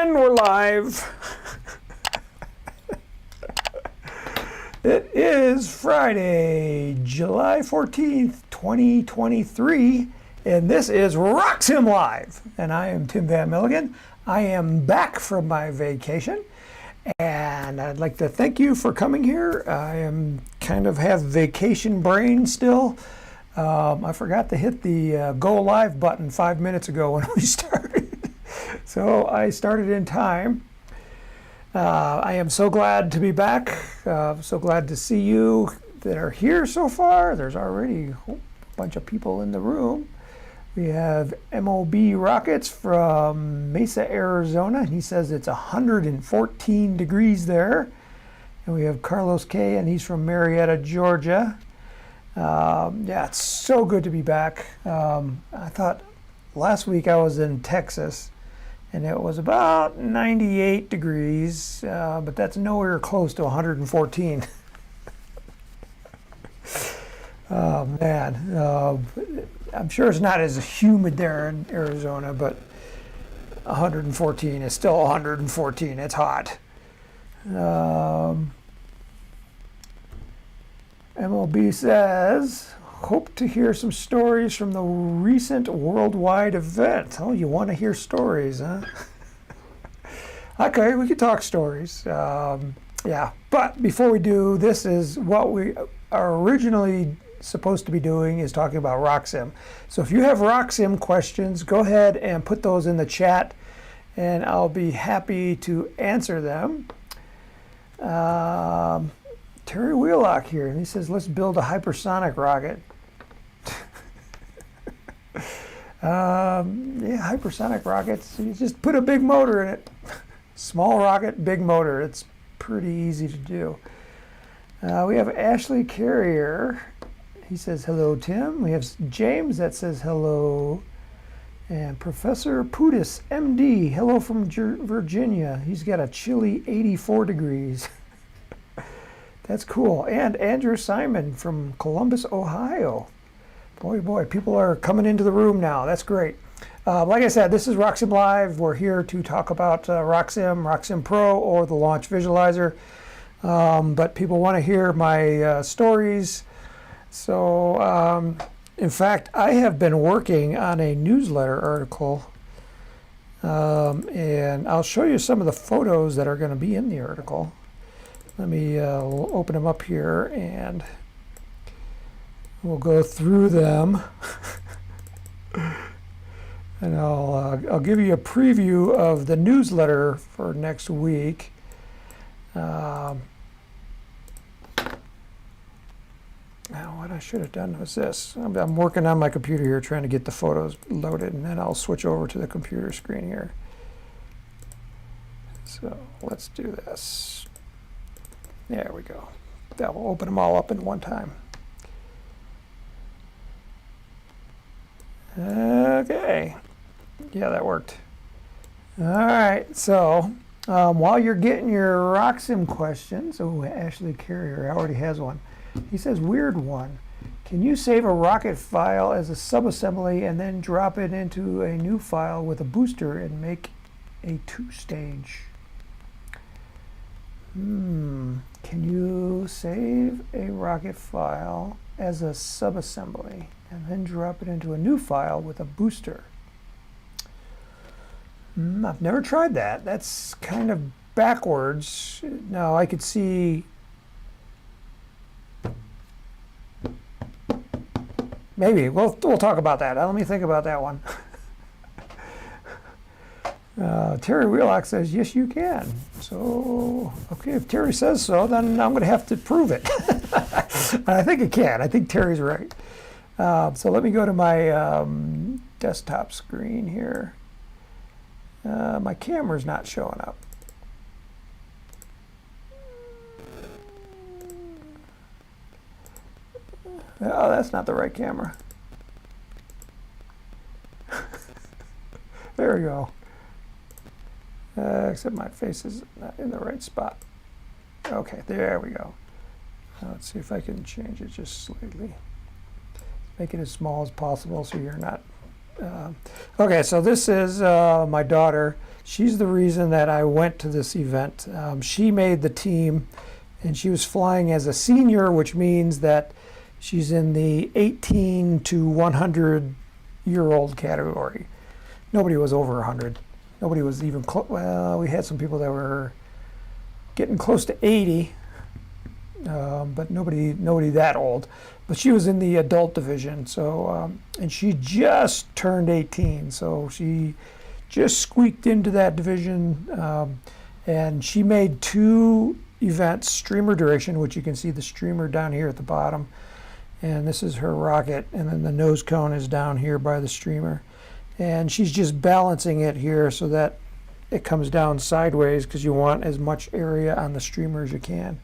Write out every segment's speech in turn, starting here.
And we're live. It is Friday, July 14th, 2023, and this is RockSim Live. And I am Tim Van Milligan. I am back from my vacation, and I'd like to thank you for coming here. I am kind of have vacation brain still. I forgot to hit the go live button 5 minutes ago when we started. So I started in time. I am so glad to be back. So glad to see you that are here so far. There's already a bunch of people in the room. We have MOB Rockets from Mesa, Arizona. He says it's 114 degrees there. And we have Carlos K, and he's from Marietta, Georgia. Yeah, it's so good to be back. I thought last week I was in Texas, and it was about 98 degrees, but that's nowhere close to 114. Oh, man. I'm sure it's not as humid there in Arizona, but 114 is still 114. It's hot. MLB says, hope to hear some stories from the recent worldwide event. Oh, you want to hear stories, huh? Okay, we can talk stories. Yeah, but before we do, this is what we are originally supposed to be doing, is talking about RockSim. So if you have RockSim questions, go ahead and put those in the chat, and I'll be happy to answer them. Terry Wheelock here, and he says, let's build a hypersonic rocket. Yeah, hypersonic rockets, you just put a big motor in it. Small rocket, big motor. It's pretty easy to do. We have Ashley Carrier. He says, hello, Tim. We have James that says hello. And Professor Pudis, MD, hello from Virginia. He's got a chilly 84 degrees. That's cool. And Andrew Simon from Columbus, Ohio. Boy, people are coming into the room now. That's great. Like I said, this is RockSim Live. We're here to talk about RockSim, RockSim Pro, or the Launch Visualizer. But people want to hear my stories. So, in fact, I have been working on a newsletter article. And I'll show you some of the photos that are going to be in the article. Let me open them up here, and we'll go through them. And I'll give you a preview of the newsletter for next week. Now, what I should have done was this. I'm working on my computer here, trying to get the photos loaded, and then I'll switch over to the computer screen here. So let's do this. There we go. That will open them all up in one time. Okay. Yeah, that worked. All right. So while you're getting your RockSim questions, oh, Ashley Carrier already has one. He says, weird one. Can you save a rocket file as a subassembly and then drop it into a new file with a booster and make a two-stage? Can you save a rocket file as a subassembly and then drop it into a new file with a booster? I've never tried that. That's kind of backwards. Now I could see maybe we'll talk about that. Let me think about that one. Terry Wheelock says, yes, you can. So, okay, if Terry says so, then I'm going to have to prove it. I think it can. I think Terry's right. So let me go to my desktop screen here. My camera's not showing up. Oh, that's not the right camera. There we go. Except my face is not in the right spot. Okay, there we go. Let's see if I can change it just slightly. Make it as small as possible so you're not... Okay, so this is my daughter. She's the reason that I went to this event. She made the team, and she was flying as a senior, which means that she's in the 18 to 100-year-old category. Nobody was over 100. Nobody was even close. Well, we had some people that were getting close to 80, but nobody that old. But she was in the adult division, so and she just turned 18, so she just squeaked into that division, and she made 2 events, streamer duration, which you can see the streamer down here at the bottom, and this is her rocket, and then the nose cone is down here by the streamer, and she's just balancing it here so that it comes down sideways because you want as much area on the streamer as you can.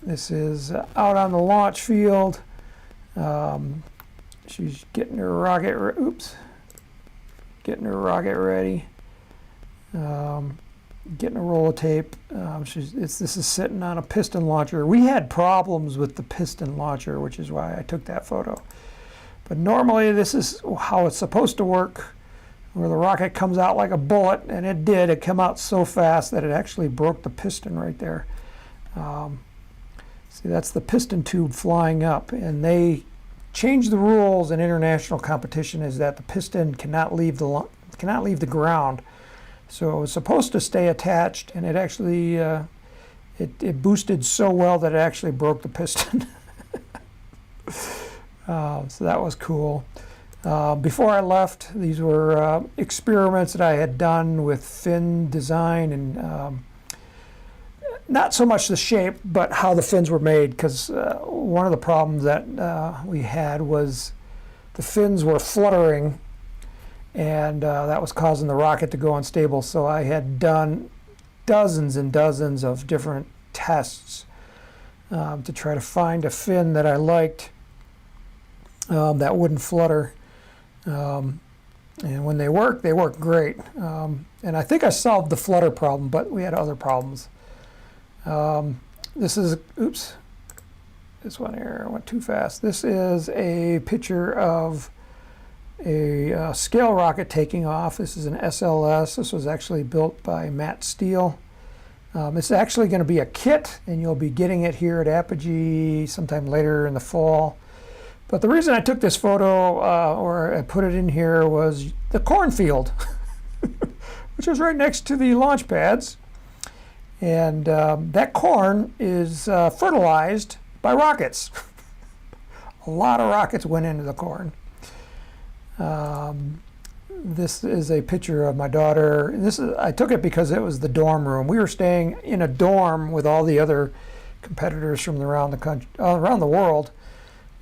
This is out on the launch field. She's getting her rocket. Getting her rocket ready. Getting a roll of tape. This is sitting on a piston launcher. We had problems with the piston launcher, which is why I took that photo. But normally this is how it's supposed to work, where the rocket comes out like a bullet, and it did. It came out so fast that it actually broke the piston right there. See, that's the piston tube flying up, and they changed the rules in international competition is that the piston cannot leave the ground. So it was supposed to stay attached, and it actually it boosted so well that it actually broke the piston. So that was cool. Before I left, these were experiments that I had done with fin design, and not so much the shape, but how the fins were made, because one of the problems that we had was the fins were fluttering, and that was causing the rocket to go unstable. So I had done dozens and dozens of different tests to try to find a fin that I liked that wouldn't flutter. And when they worked great. And I think I solved the flutter problem, but we had other problems. This is, oops, this one here went too fast. This is a picture of a scale rocket taking off. This is an SLS. This was actually built by Matt Steele. It's actually going to be a kit, and you'll be getting it here at Apogee sometime later in the fall. But the reason I took this photo, or I put it in here, was the cornfield, which was right next to the launch pads. And that corn is fertilized by rockets. A lot of rockets went into the corn. This is a picture of my daughter. I took it because it was the dorm room. We were staying in a dorm with all the other competitors from around the country, around the world,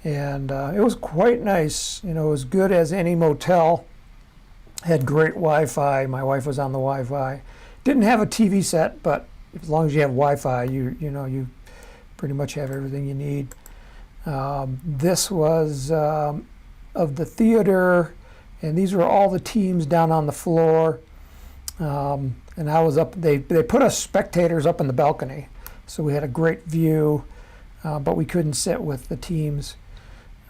and it was quite nice. You know, as good as any motel. Had great Wi-Fi. My wife was on the Wi-Fi. Didn't have a TV set, but as long as you have Wi-Fi, you pretty much have everything you need. This was of the theater, and these were all the teams down on the floor. And I was up. They put us spectators up in the balcony, so we had a great view, but we couldn't sit with the teams.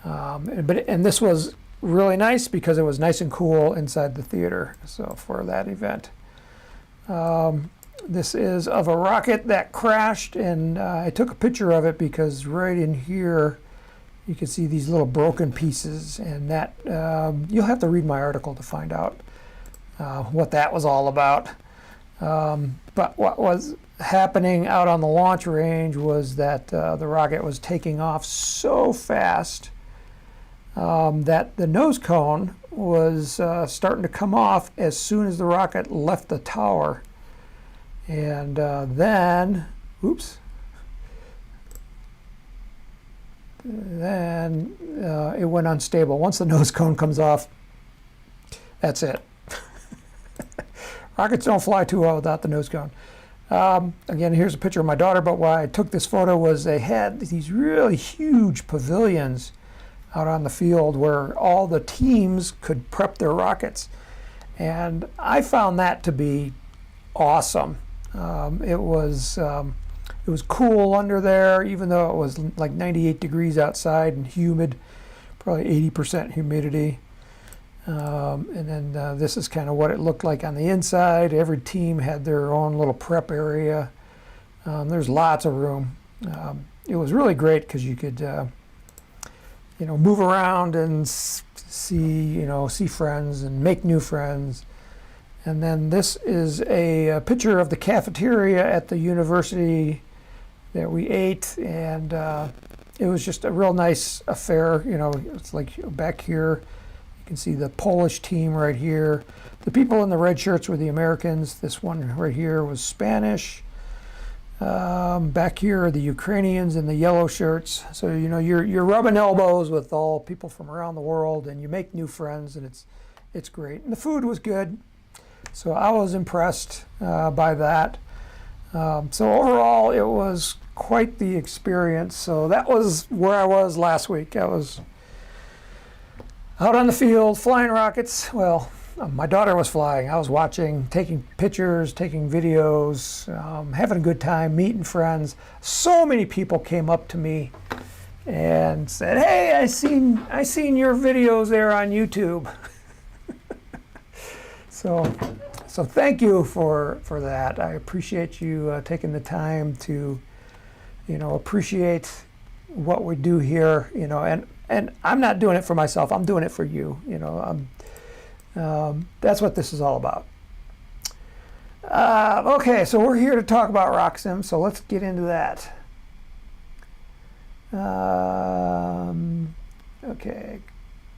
And this was really nice because it was nice and cool inside the theater. So for that event. This is of a rocket that crashed, and I took a picture of it because right in here you can see these little broken pieces, and that you'll have to read my article to find out what that was all about. But what was happening out on the launch range was that the rocket was taking off so fast that the nose cone was starting to come off as soon as the rocket left the tower. And then it went unstable. Once the nose cone comes off, that's it. Rockets don't fly too well without the nose cone. Again, here's a picture of my daughter, but why I took this photo was they had these really huge pavilions out on the field where all the teams could prep their rockets. And I found that to be awesome. It was cool under there, even though it was like 98 degrees outside and humid, probably 80% humidity. And then this is kind of what it looked like on the inside. Every team had their own little prep area. There's lots of room. It was really great because you could, move around and see friends and make new friends. And then this is a picture of the cafeteria at the university that we ate, and it was just a real nice affair. It's like back here, you can see the Polish team right here. The people in the red shirts were the Americans. This one right here was Spanish. Back here are the Ukrainians in the yellow shirts. So you're rubbing elbows with all people from around the world, and you make new friends, and it's great. And the food was good, so I was impressed by that. So overall, it was quite the experience. So that was where I was last week. I was out on the field flying rockets. Well, my daughter was flying. I was watching, taking pictures, taking videos, having a good time, meeting friends. So many people came up to me and said, "Hey, I seen your videos there on YouTube." So thank you for that. I appreciate you taking the time to, appreciate what we do here. And I'm not doing it for myself. I'm doing it for you. That's what this is all about. Okay, so we're here to talk about RockSim, so let's get into that. Okay,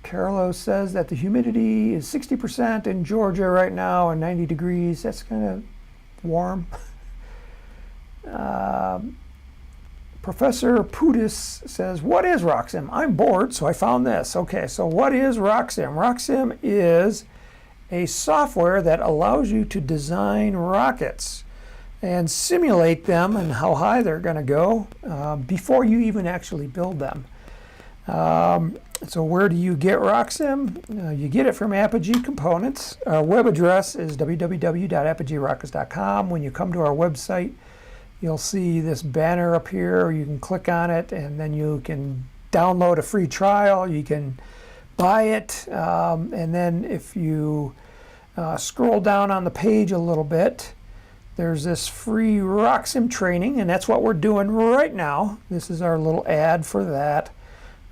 Carlos says that the humidity is 60% in Georgia right now and 90 degrees. That's kind of warm. Professor Pudis says, what is RockSim? I'm bored, so I found this. Okay, so what is RockSim? RockSim is a software that allows you to design rockets and simulate them and how high they're going to go before you even actually build them. So where do you get RockSim? You get it from Apogee Components. Our web address is www.apogeerockets.com. When you come to our website, you'll see this banner up here. You can click on it, and then you can download a free trial. You can buy it, and then if you scroll down on the page a little bit, there's this free RockSim training, and that's what we're doing right now. This is our little ad for that.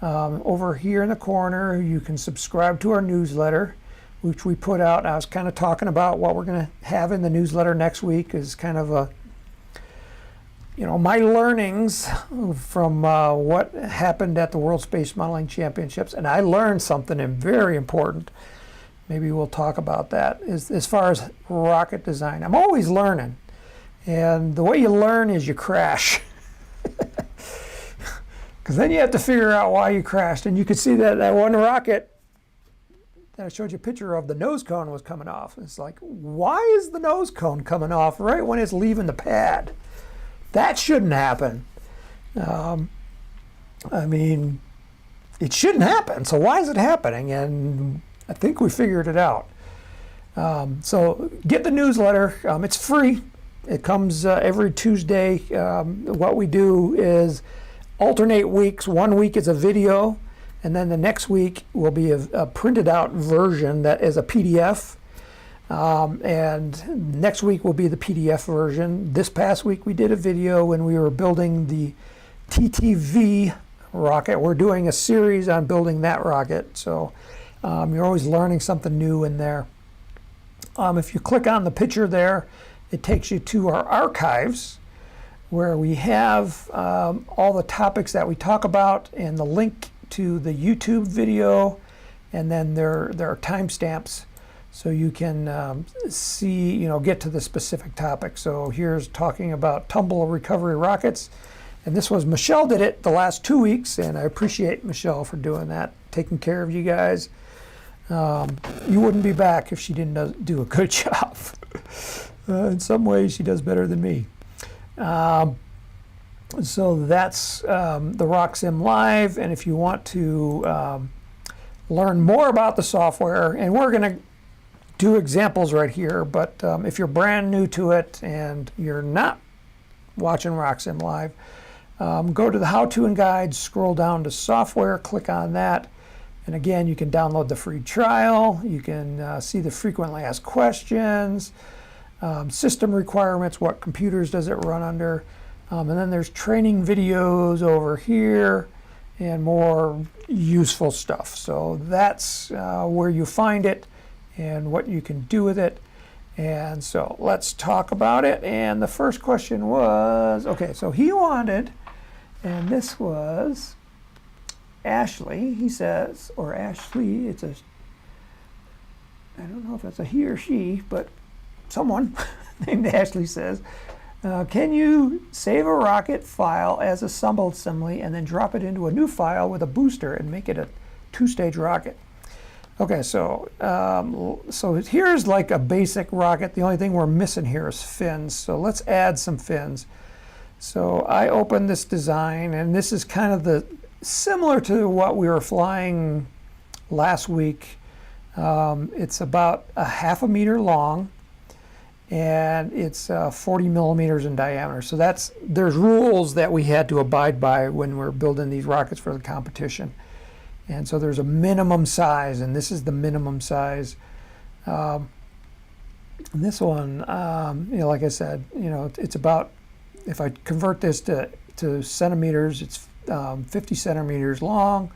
Over here in the corner, you can subscribe to our newsletter, which we put out. I was kind of talking about what we're going to have in the newsletter next week is kind of a my learnings from what happened at the World Space Modeling Championships, and I learned something very important. Maybe we'll talk about that. As far as rocket design, I'm always learning, and the way you learn is you crash, because then you have to figure out why you crashed. And you could see that one rocket that I showed you a picture of, the nose cone was coming off. It's like, why is the nose cone coming off right when it's leaving the pad? That shouldn't happen. I mean, it shouldn't happen. So why is it happening? And I think we figured it out. So get the newsletter. It's free. It comes every Tuesday. What we do is alternate weeks. 1 week is a video, and then the next week will be a printed out version that is a PDF. And next week will be the PDF version. This past week we did a video when we were building the TTV rocket. We're doing a series on building that rocket, so you're always learning something new in there. If you click on the picture there, it takes you to our archives where we have all the topics that we talk about and the link to the YouTube video, and then there are timestamps. So you can see, get to the specific topic. So here's talking about tumble recovery rockets. And this was, Michelle did it the last 2 weeks, and I appreciate Michelle for doing that, taking care of you guys. You wouldn't be back if she didn't do a good job. In some ways, she does better than me. So that's the RockSim Live, and if you want to learn more about the software, and we're going to do examples right here, but if you're brand new to it and you're not watching RockSim Live, go to the how-to and guides, scroll down to software, click on that, And again, you can download the free trial. You can see the frequently asked questions, system requirements, what computers does it run under, and then there's training videos over here and more useful stuff. So that's where you find it and what you can do with it. And so let's talk about it. And the first question was, okay, so he wanted, and this was Ashley, he says, or Ashley, I don't know if it's a he or she, but someone named Ashley says, can you save a rocket file as a sub-assembly and then drop it into a new file with a booster and make it a 2-stage rocket? Okay, so here's like a basic rocket. The only thing we're missing here is fins. So let's add some fins. So I opened this design, and this is kind of similar to what we were flying last week. It's about a 1/2 meter long, and it's 40 millimeters in diameter. So there's rules that we had to abide by when we're building these rockets for the competition. And so there's a minimum size, and this is the minimum size. And this one, like I said, it's about, if I convert this to centimeters, it's 50 centimeters long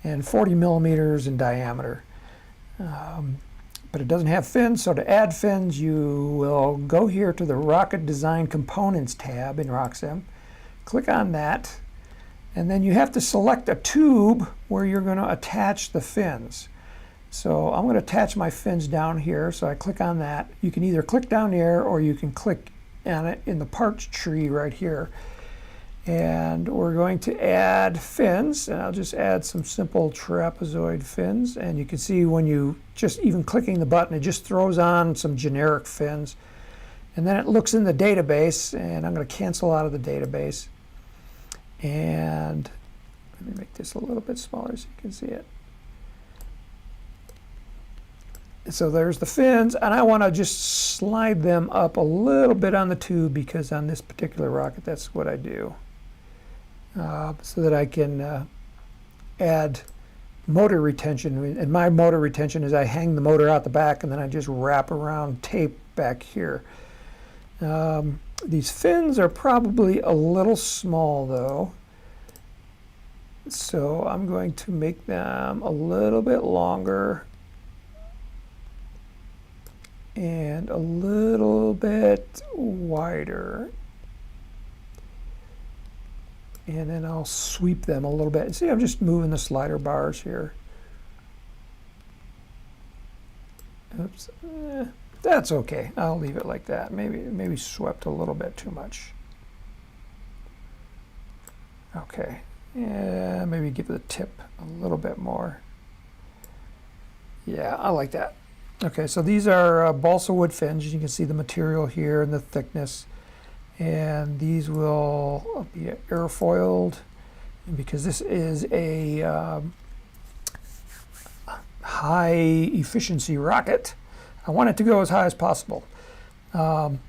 and 40 millimeters in diameter. But it doesn't have fins, so to add fins, you will go here to the Rocket Design Components tab in RockSim, click on that, and then you have to select a tube where you're going to attach the fins. So I'm going to attach my fins down here, so I click on that. You can either click down here or you can click on it in the parts tree right here. And we're going to add fins, and I'll just add some simple trapezoid fins. And you can see when you just even clicking the button, it just throws on some generic fins. And then it looks in the database, and I'm going to cancel out of the database. And let me make this a little bit smaller so you can see it. So there's the fins, and I want to just slide them up a little bit on the tube, because on this particular rocket, that's what I do. So that I can add motor retention. And my motor retention is I hang the motor out the back, and then I just wrap around tape back here. These fins are probably a little small though, so I'm going to make them a little bit longer and a little bit wider. And then I'll sweep them a little bit. See, I'm just moving the slider bars here. Oops. That's okay. I'll leave it like that. Maybe swept a little bit too much. Okay. Yeah, maybe give the tip a little bit more. Yeah, I like that. Okay, so these are balsa wood fins. You can see the material here and the thickness. And these will be airfoiled, and because this is a high efficiency rocket, I want it to go as high as possible. I'm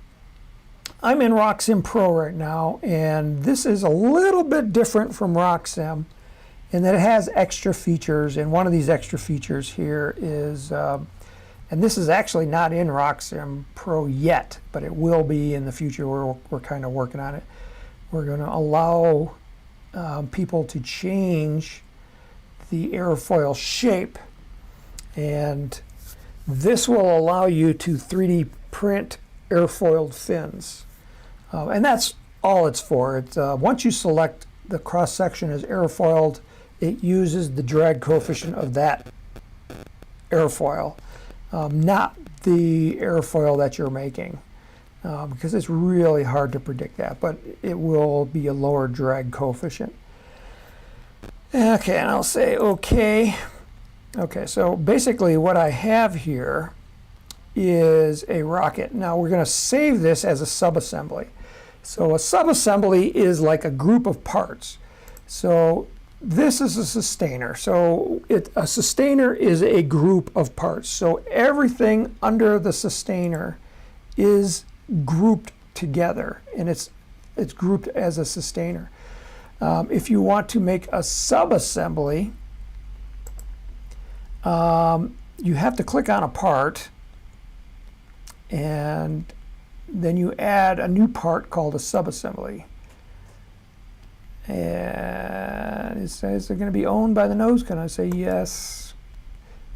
in RockSim Pro right now, and this is a little bit different from RockSim in that it has extra features, and one of these extra features here is, and this is actually not in RockSim Pro yet, but it will be in the future. We're kind of working on it. We're going to allow people to change the airfoil shape, and this will allow you to 3D print airfoiled fins. And that's all it's for. Once you select the cross section as airfoiled, it uses the drag coefficient of that airfoil. Not the airfoil that you're making, because it's really hard to predict that, but it will be a lower drag coefficient. Okay, and I'll say okay. Okay, so basically what I have here is a rocket. Now we're going to save this as a subassembly. So a subassembly is like a group of parts. So this is a sustainer. So a sustainer is a group of parts. So everything under the sustainer is grouped together, and it's grouped as a sustainer. If you want to make a subassembly, you have to click on a part, and then you add a new part called a subassembly. And it says they're going to be owned by the nose cone. I say yes.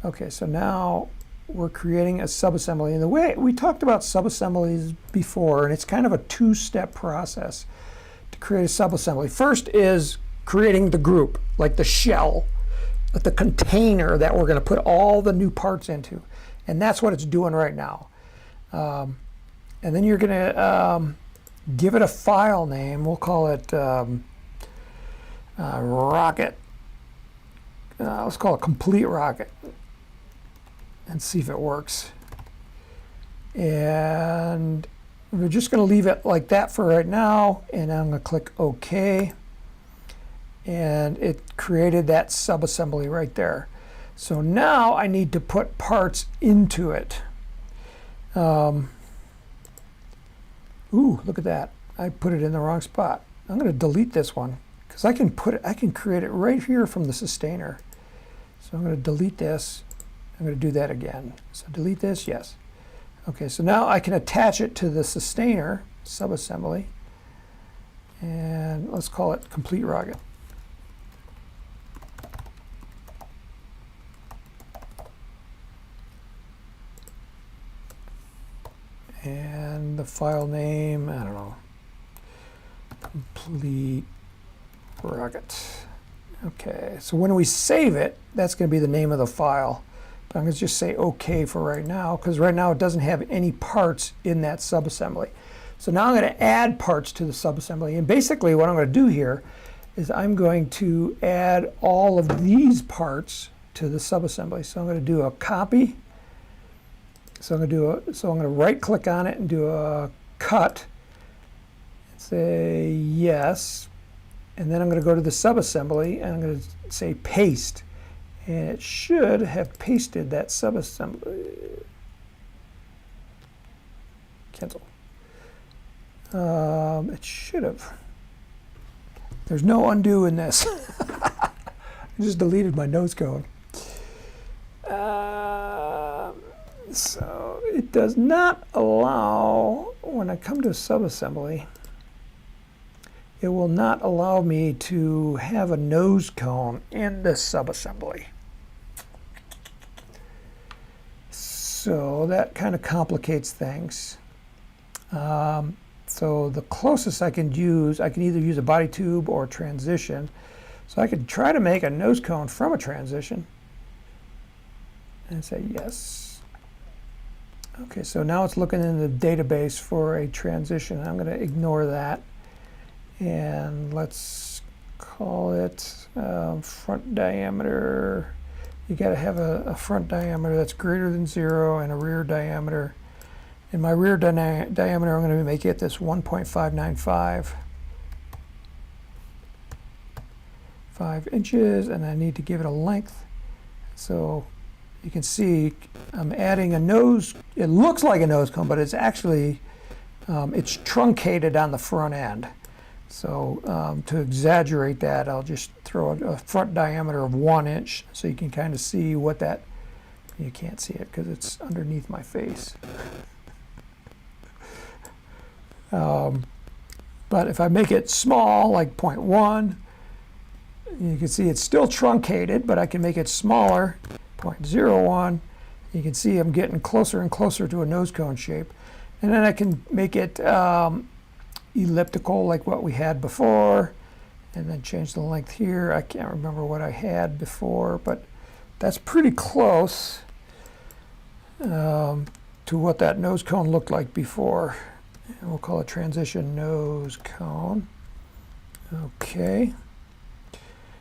Okay, so now we're creating a subassembly. And the way we talked about subassemblies before, and it's kind of a two-step process to create a subassembly. First is creating the group, like the shell, the container that we're going to put all the new parts into. And that's what it's doing right now. And then you're going to give it a file name. We'll call it rocket. Let's call it complete rocket and see if it works. And we're just going to leave it like that for right now. And I'm going to click OK. And it created that subassembly right there. So now I need to put parts into it. Ooh, look at that. I put it in the wrong spot. I'm going to delete this one because I can create it right here from the sustainer. So I'm going to delete this. I'm going to do that again. So delete this, yes. Okay, so now I can attach it to the sustainer subassembly. And let's call it complete rocket. And the file name, I don't know, complete rocket. Okay, so when we save it, that's going to be the name of the file. But I'm going to just say OK for right now, because right now it doesn't have any parts in that subassembly. So now I'm going to add parts to the subassembly. And basically what I'm going to do here is I'm going to add all of these parts to the subassembly. So I'm going to do a copy. So I'm going to right click on it and do a cut and say yes. And then I'm going to go to the subassembly and I'm going to say paste. And it should have pasted that subassembly. Cancel. It should have. There's no undo in this. I just deleted my nose cone. So it does not allow, when I come to subassembly, it will not allow me to have a nose cone in this subassembly. So that kind of complicates things. So the closest I can use, I can either use a body tube or a transition. So I could try to make a nose cone from a transition and say yes. Okay, so now it's looking in the database for a transition. I'm going to ignore that. And let's call it front diameter. You got to have a front diameter that's greater than 0 and a rear diameter. And my rear diameter, I'm going to make it this 1.595. 5 inches, and I need to give it a length. So you can see I'm adding a nose. It looks like a nose cone, but it's actually, it's truncated on the front end. So to exaggerate that, I'll just throw a front diameter of 1 inch so you can kind of see what that, you can't see it because it's underneath my face. But if I make it small, like 0.1, you can see it's still truncated, but I can make it smaller, 0.01. You can see I'm getting closer and closer to a nose cone shape. And then I can make it elliptical like what we had before, and then change the length here. I can't remember what I had before, but that's pretty close to what that nose cone looked like before. And we'll call it transition nose cone. Okay.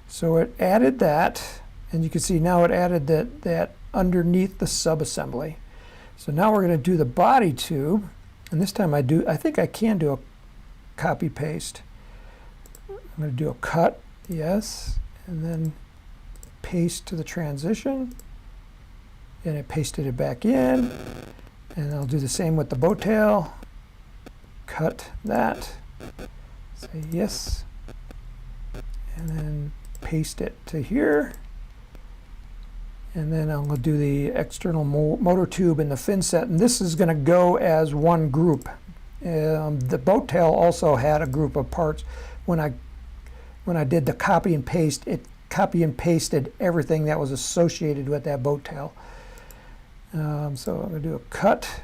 So it added that, and you can see now it added that underneath the subassembly. So now we're going to do the body tube, and this time I think I can do a copy paste. I'm going to do a cut, yes, and then paste to the transition, and it pasted it back in, and I'll do the same with the bow tail. Cut that, say yes, and then paste it to here, And then I'm going to do the external motor tube and the fin set, and this is going to go as one group. The boat tail also had a group of parts. When I did the copy and paste, it copy and pasted everything that was associated with that boat tail. So I'm going to do a cut,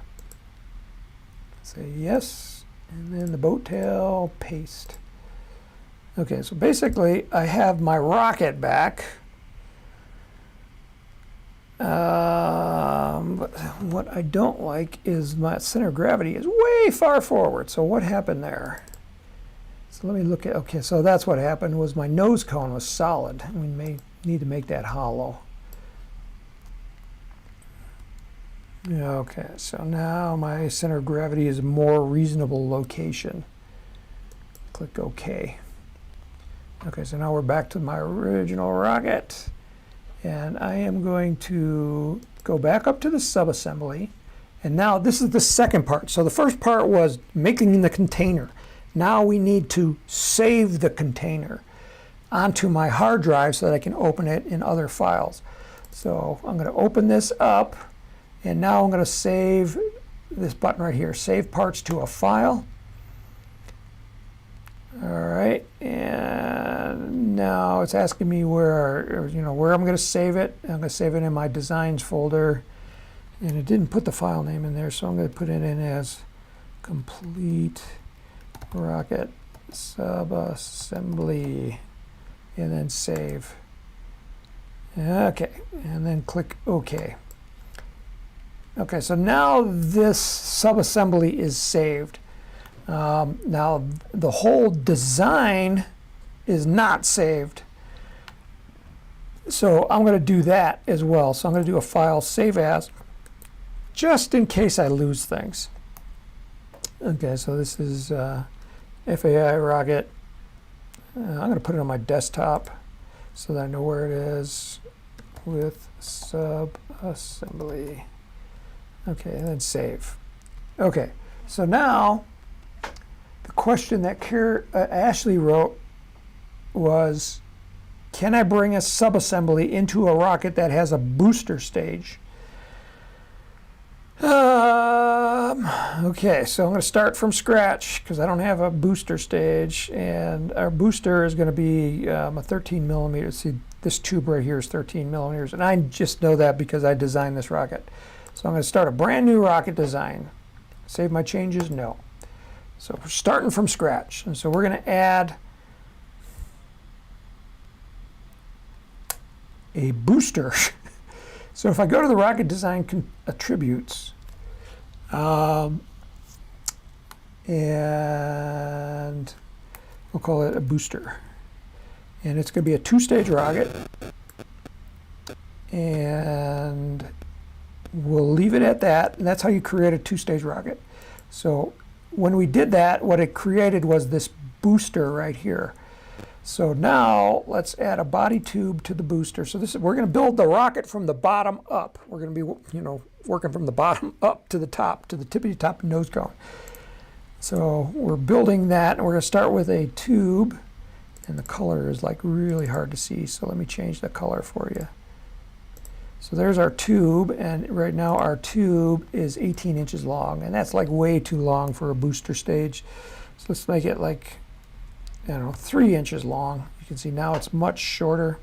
say yes, and then the boat tail, paste. Okay, so basically I have my rocket back. But what I don't like is my center of gravity is way far forward. So what happened there? So let me look at, okay, so that's what happened was my nose cone was solid. We may need to make that hollow. Okay, so now my center of gravity is a more reasonable location. Click OK. Okay, so now we're back to my original rocket. And I am going to go back up to the subassembly. And now this is the second part. So the first part was making the container. Now we need to save the container onto my hard drive so that I can open it in other files. So I'm going to open this up. And now I'm going to save this button right here, save parts to a file. All right, and now it's asking me where I'm going to save it. I'm going to save it in my designs folder, and it didn't put the file name in there, so I'm going to put it in as complete rocket subassembly, and then save. Okay, and then click OK. Okay, so now this subassembly is saved. Now the whole design is not saved. So I'm going to do that as well. So I'm going to do a file save as, just in case I lose things. Okay, so this is FAI rocket. I'm going to put it on my desktop so that I know where it is with subassembly. Okay, and then save. Okay, so now the question that Ashley wrote was, can I bring a subassembly into a rocket that has a booster stage? Okay, so I'm going to start from scratch because I don't have a booster stage, and our booster is going to be a 13 millimeters. See, this tube right here is 13 millimeters, and I just know that because I designed this rocket. So I'm going to start a brand new rocket design. Save my changes? No. So we're starting from scratch. And so we're going to add a booster. So if I go to the rocket design attributes, and we'll call it a booster. And it's going to be a two-stage rocket. And we'll leave it at that. And that's how you create a two-stage rocket. So when we did that, what it created was this booster right here. So now let's add a body tube to the booster. So we're going to build the rocket from the bottom up. We're going to be, working from the bottom up to the top, to the tippity top nose cone. So we're building that, and we're going to start with a tube, and the color is like really hard to see. So let me change the color for you. So there's our tube, and right now our tube is 18 inches long, and that's like way too long for a booster stage. So let's make it like, 3 inches long. You can see now it's much shorter.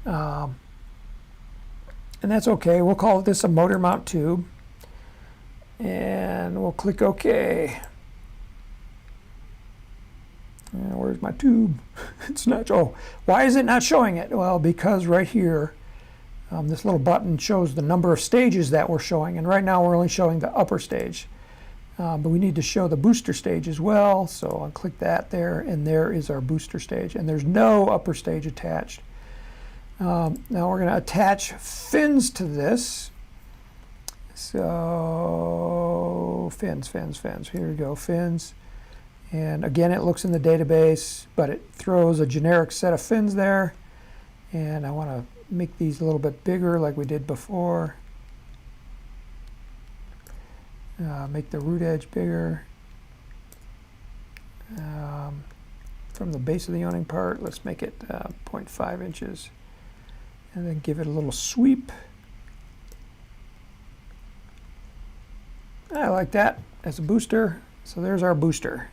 And that's okay. We'll call this a motor mount tube, and we'll click OK. And where's my tube? It's not, oh, why is it not showing it? Well, because right here, this little button shows the number of stages that we're showing, and right now we're only showing the upper stage. But we need to show the booster stage as well, so I'll click that there, and there is our booster stage, and there's no upper stage attached. Now we're going to attach fins to this. So fins. Here we go, fins. And again, it looks in the database, but it throws a generic set of fins there. And I want to make these a little bit bigger like we did before. Make the root edge bigger. From the base of the awning part, let's make it 0.5 inches. and then give it a little sweep. I like that as a booster. So there's our booster.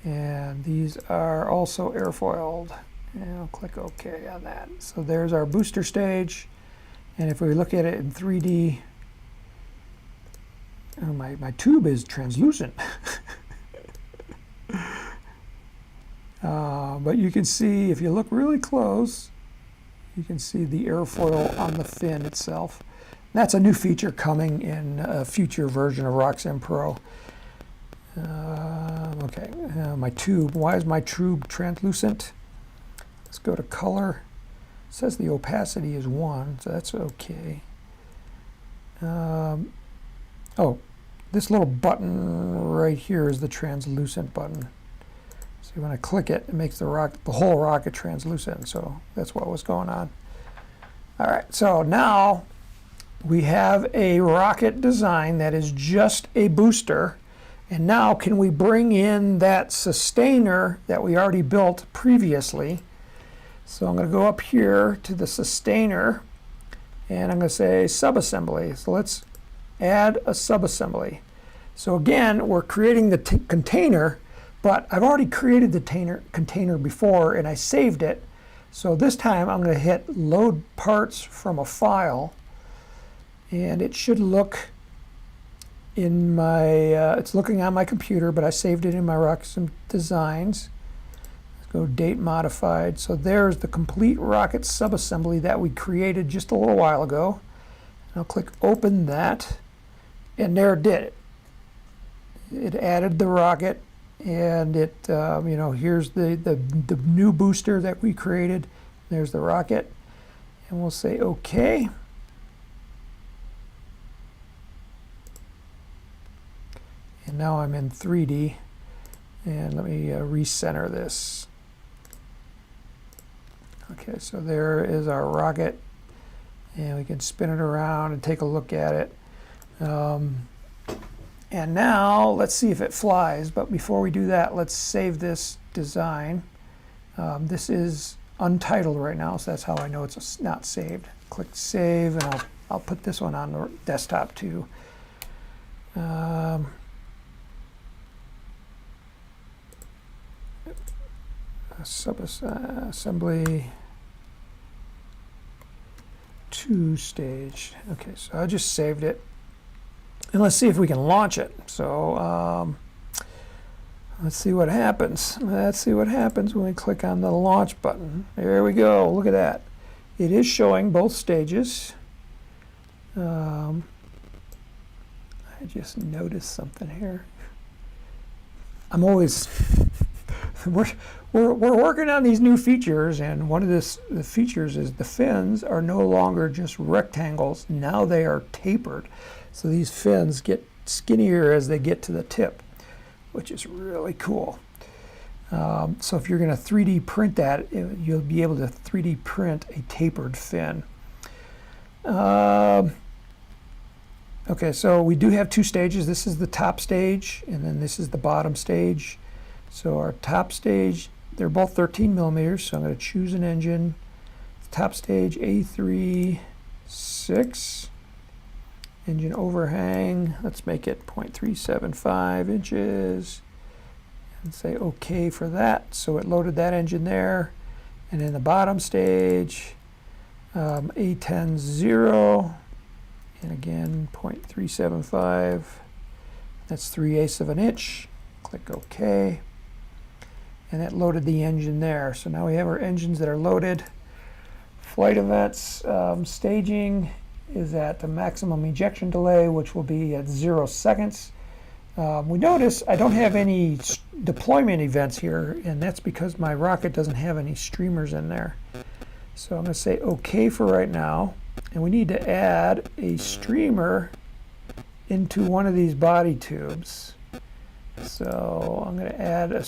And these are also airfoiled. And I'll click OK on that. So there's our booster stage. And if we look at it in 3D, oh, my tube is translucent. But you can see, if you look really close, you can see the airfoil on the fin itself. That's a new feature coming in a future version of RockSim Pro. Okay, my tube. Why is my tube translucent? Let's go to color. It says the opacity is 1, so that's okay. Oh, this little button right here is the translucent button. See, when I click it, it makes the whole rocket translucent. So that's what was going on. All right, so now we have a rocket design that is just a booster. And now can we bring in that sustainer that we already built previously? So I'm going to go up here to the sustainer, and I'm going to say subassembly. So let's add a subassembly. So again, we're creating the container, but I've already created the container before, and I saved it. So this time I'm going to hit load parts from a file, and it should look in my, it's looking on my computer, but I saved it in my RockSim designs. Let's go date modified. So there's the complete rocket subassembly that we created just a little while ago. I'll click open that, and there it did it. It added the rocket, and it, you know, here's the new booster that we created. There's the rocket, and we'll say OK. And now I'm in 3D, and let me recenter this. Okay, so there is our rocket, and we can spin it around and take a look at it. And now let's see if it flies, but before we do that, let's save this design. This is untitled right now, so that's how I know it's not saved. Click save, and I'll put this one on the desktop too. Subassembly 2 stage. Okay, so I just saved it, and let's see if we can launch it. So let's see what happens. Let's see what happens when we click on the launch button. There we go. Look at that. It is showing both stages. I just noticed something here. I'm always we're working on these new features, and one of the features is the fins are no longer just rectangles. Now they are tapered. So these fins get skinnier as they get to the tip, which is really cool. So if you're going to 3D print that, you'll be able to 3D print a tapered fin. Okay, so we do have 2 stages. This is the top stage, and then this is the bottom stage. So our top stage, they're both 13 millimeters, so I'm going to choose an engine. Top stage A3, 6. Engine overhang, let's make it 0.375 inches. And say OK for that. So it loaded that engine there. And in the bottom stage, A10, 0. And again, 0.375. That's 3/8 of an inch. Click OK. And that loaded the engine there. So now we have our engines that are loaded. Flight events, staging is at the maximum ejection delay, which will be at 0 seconds. We notice I don't have any deployment events here, and that's because my rocket doesn't have any streamers in there. So I'm going to say OK for right now. And we need to add a streamer into one of these body tubes. So I'm going to add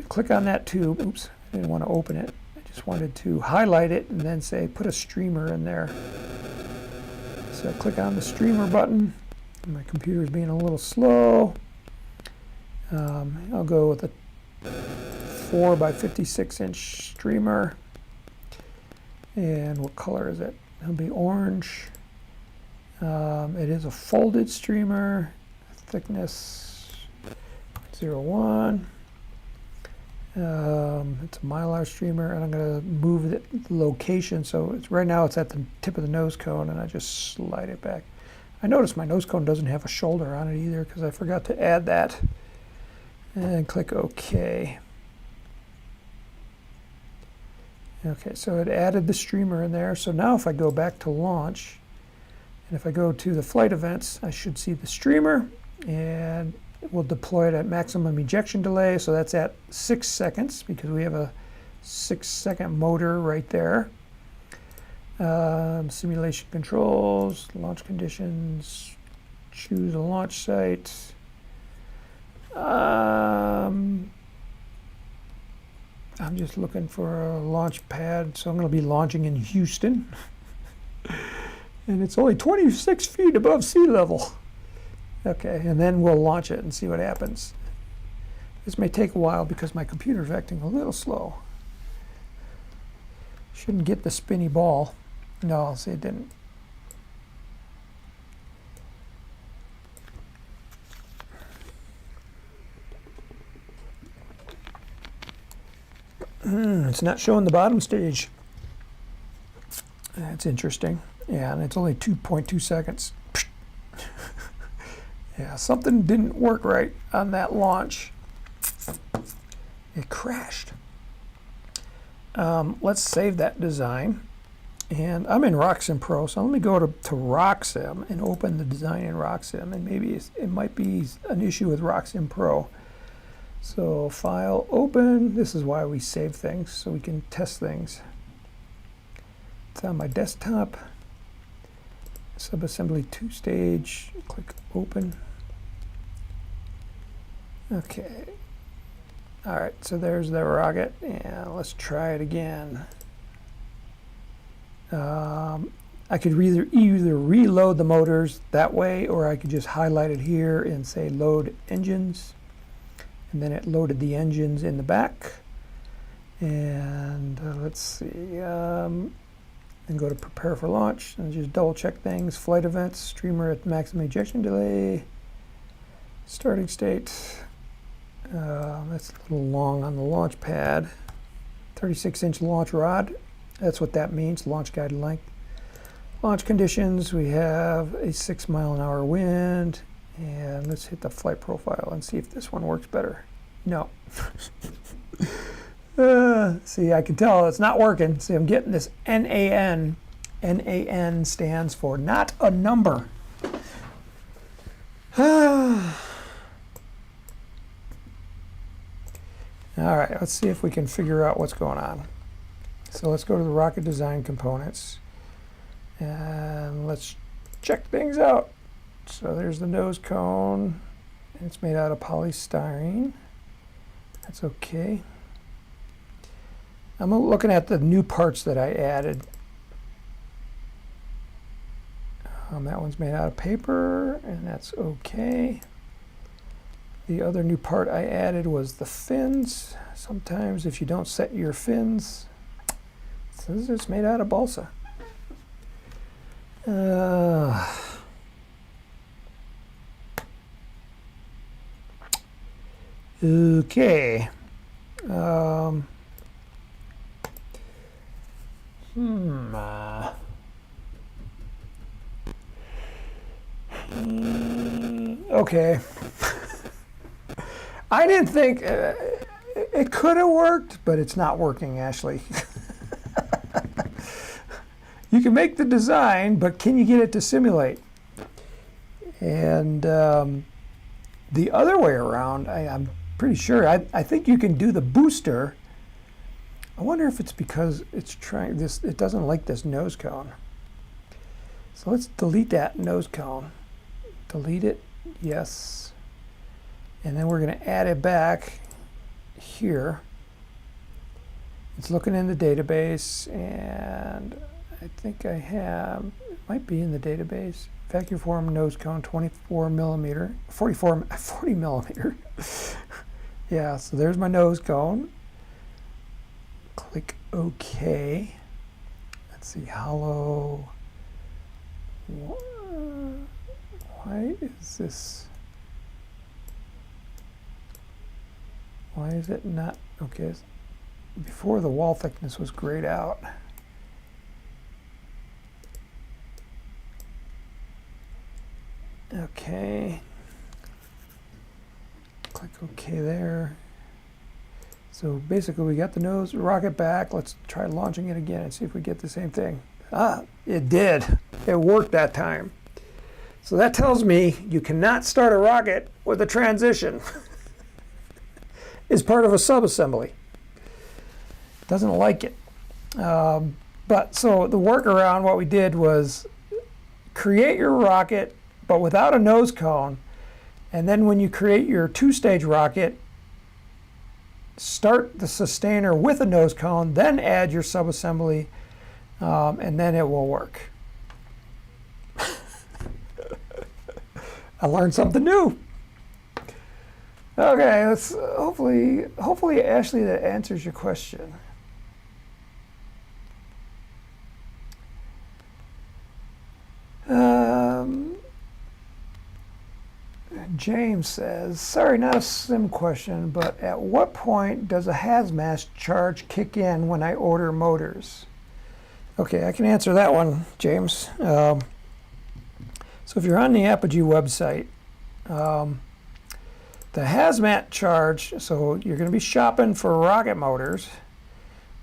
click on that tube. Oops, I didn't want to open it. I just wanted to highlight it and then say put a streamer in there. So click on the streamer button. My computer is being a little slow. I'll go with a 4 by 56 inch streamer. And what color is it? It'll be orange. It is a folded streamer, thickness 0.01. It's a Mylar streamer, and I'm going to move the location. So it's, right now it's at the tip of the nose cone, and I just slide it back. I notice my nose cone doesn't have a shoulder on it either because I forgot to add that. And click OK. Okay, so it added the streamer in there. So now if I go back to launch, and if I go to the flight events, I should see the streamer, and we'll deploy it at maximum ejection delay. So that's at 6 seconds because we have a 6-second motor right there. Simulation controls, launch conditions, choose a launch site. I'm just looking for a launch pad, so I'm going to be launching in Houston. And it's only 26 feet above sea level. Okay, and then we'll launch it and see what happens. This may take a while because my computer's acting a little slow. Shouldn't get the spinny ball. No, see, it didn't. It's not showing the bottom stage. That's interesting. Yeah, and it's only 2.2 seconds. Yeah, something didn't work right on that launch. It crashed. Let's save that design. And I'm in RockSim Pro, so let me go to RockSim and open the design in RockSim, and maybe it might be an issue with RockSim Pro. So file, open. This is why we save things, so we can test things. It's on my desktop. Subassembly 2-stage. Click open. Okay. All right, so there's the rocket, and let's try it again. I could either reload the motors that way, or I could just highlight it here and say load engines. And then it loaded the engines in the back. And let's see, and go to prepare for launch and just double check things. Flight events, streamer at maximum ejection delay, starting state. That's a little long on the launch pad. 36-inch launch rod. That's what that means, launch guide length. Launch conditions, we have a 6-mile-an-hour wind. And let's hit the flight profile and see if this one works better. No. See, I can tell it's not working. See, I'm getting this NAN. NAN stands for not a number. All right, let's see if we can figure out what's going on. So let's go to the rocket design components, and let's check things out. So there's the nose cone. It's made out of polystyrene. That's okay. I'm looking at the new parts that I added. That one's made out of paper, and that's okay. The other new part I added was the fins. Sometimes if you don't set your fins, it says it's made out of balsa. Okay. Okay. I didn't think it could have worked, but it's not working, Ashley. You can make the design, but can you get it to simulate? And the other way around, I'm pretty sure. I think you can do the booster. I wonder if it's because it's trying this. It doesn't like this nose cone. So let's delete that nose cone. Delete it. Yes. And then we're going to add it back here. It's looking in the database, and I think I have, it might be in the database, vacuum form nose cone, 40 millimeter. Yeah, so there's my nose cone. Click OK. let's see, hollow. Why is this? Why is it not? Okay, before the wall thickness was grayed out. Okay. Click OK there. So basically we got the nose rocket back. Let's try launching it again and see if we get the same thing. Ah, it did. It worked that time. So that tells me you cannot start a rocket with a transition. It's part of a subassembly. Doesn't like it. But so the workaround, what we did was create your rocket, but without a nose cone. And then when you create your two-stage rocket, start the sustainer with a nose cone, then add your subassembly, and then it will work. I learned something new. Okay, let's hopefully Ashley, that answers your question. James says, sorry, not a sim question, but at what point does a Hazmat charge kick in when I order motors? Okay, I can answer that one, James. So if you're on the Apogee website, the Hazmat charge, so you're going to be shopping for rocket motors,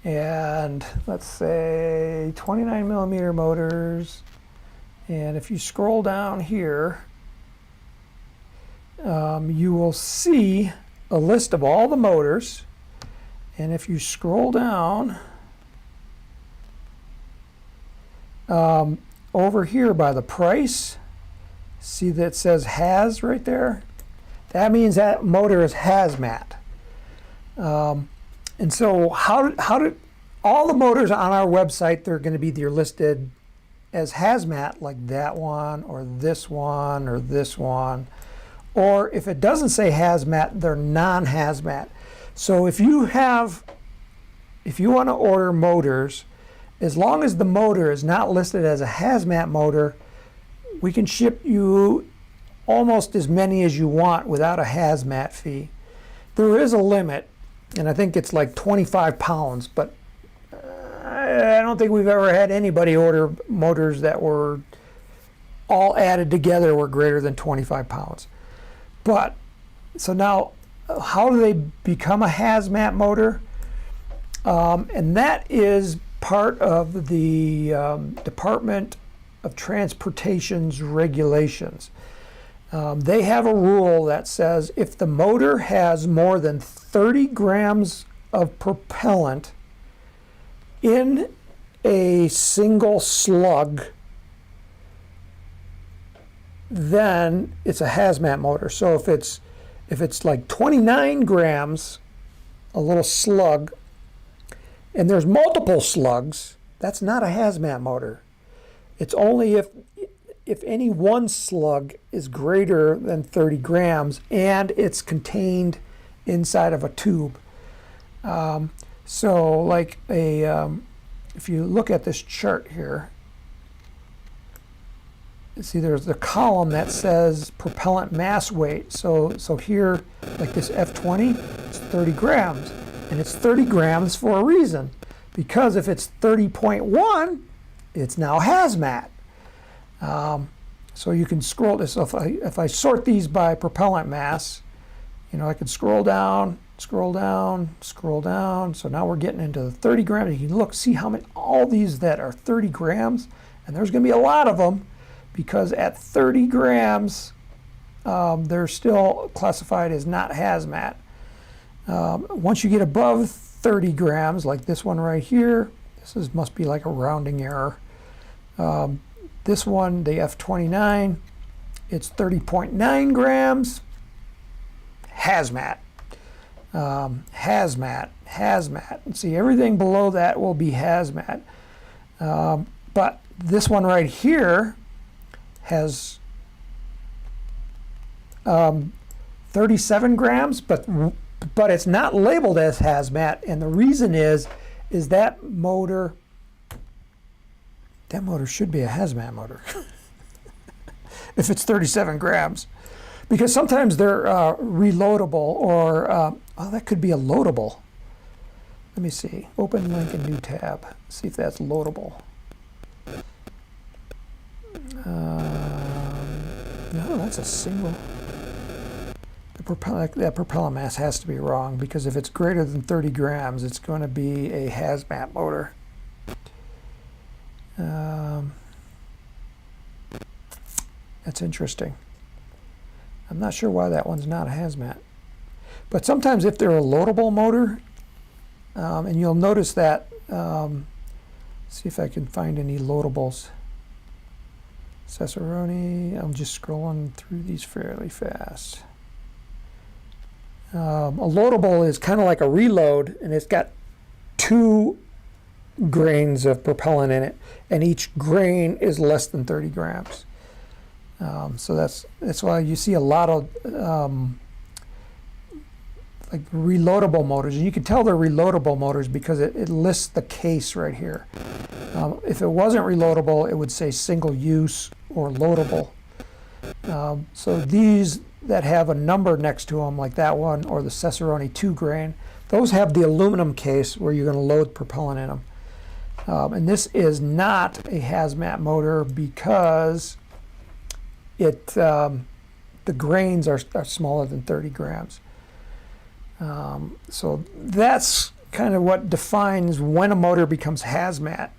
and let's say 29 millimeter motors, and if you scroll down here, you will see a list of all the motors, and if you scroll down over here by the price, see that says Haz right there? That means that motor is Hazmat. And so how did all the motors on our website, they're going to be either listed as Hazmat, like that one or this one or this one. Or if it doesn't say Hazmat, they're non-Hazmat. So if you want to order motors, as long as the motor is not listed as a Hazmat motor, we can ship you almost as many as you want without a Hazmat fee. There is a limit, and I think it's like 25 pounds, but I don't think we've ever had anybody order motors that were all added together were greater than 25 pounds. But, so now, how do they become a Hazmat motor? And that is part of the Department of Transportation's regulations. They have a rule that says if the motor has more than 30 grams of propellant in a single slug, then it's a Hazmat motor. So if it's like 29 grams, a little slug, and there's multiple slugs, that's not a Hazmat motor. It's only if any one slug is greater than 30 grams and it's contained inside of a tube. So like if you look at this chart here, see there's the column that says propellant mass weight. So here, like this F20, it's 30 grams. And it's 30 grams for a reason. Because if it's 30.1, it's now Hazmat. So you can scroll this. So if I sort these by propellant mass, I can scroll down, scroll down, scroll down. So now we're getting into the 30 grams. You can see how many, all these that are 30 grams, and there's going to be a lot of them, because at 30 grams, they're still classified as not Hazmat. Once you get above 30 grams, like this one right here, must be like a rounding error. This one, the F29, it's 30.9 grams, Hazmat. Hazmat, Hazmat. And see, everything below that will be Hazmat. But this one right here has 37 grams, but it's not labeled as Hazmat, and the reason is that motor That motor should be a hazmat motor if it's 37 grams. Because sometimes they're reloadable, or oh, that could be a loadable. Let me see. Open link in new tab. See if that's loadable. No, that's a single. That propeller mass has to be wrong, because if it's greater than 30 grams, it's going to be a hazmat motor. That's interesting. I'm not sure why that one's not a hazmat. But sometimes if they're a loadable motor, and you'll notice that, see if I can find any loadables. Cicerone, I'm just scrolling through these fairly fast. A loadable is kind of like a reload, and it's got 2 grains of propellant in it, and each grain is less than 30 grams. So that's why you see a lot of like reloadable motors, and you can tell they're reloadable motors because it lists the case right here. If it wasn't reloadable, it would say single use or loadable. So these that have a number next to them, like that one or the Cicerone 2 grain, those have the aluminum case where you're going to load propellant in them. And this is not a hazmat motor because the grains are smaller than 30 grams. So that's kind of what defines when a motor becomes hazmat.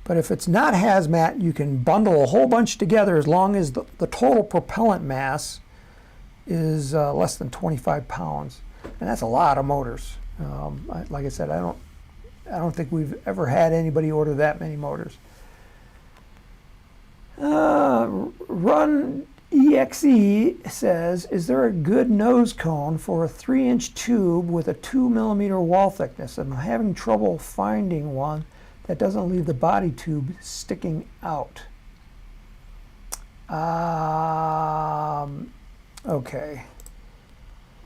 But if it's not hazmat, you can bundle a whole bunch together as long as the total propellant mass is less than 25 pounds. And that's a lot of motors. Like I said, I don't think we've ever had anybody order that many motors. Run EXE says, is there a good nose cone for a 3-inch tube with a 2mm wall thickness? I'm having trouble finding one that doesn't leave the body tube sticking out. Okay,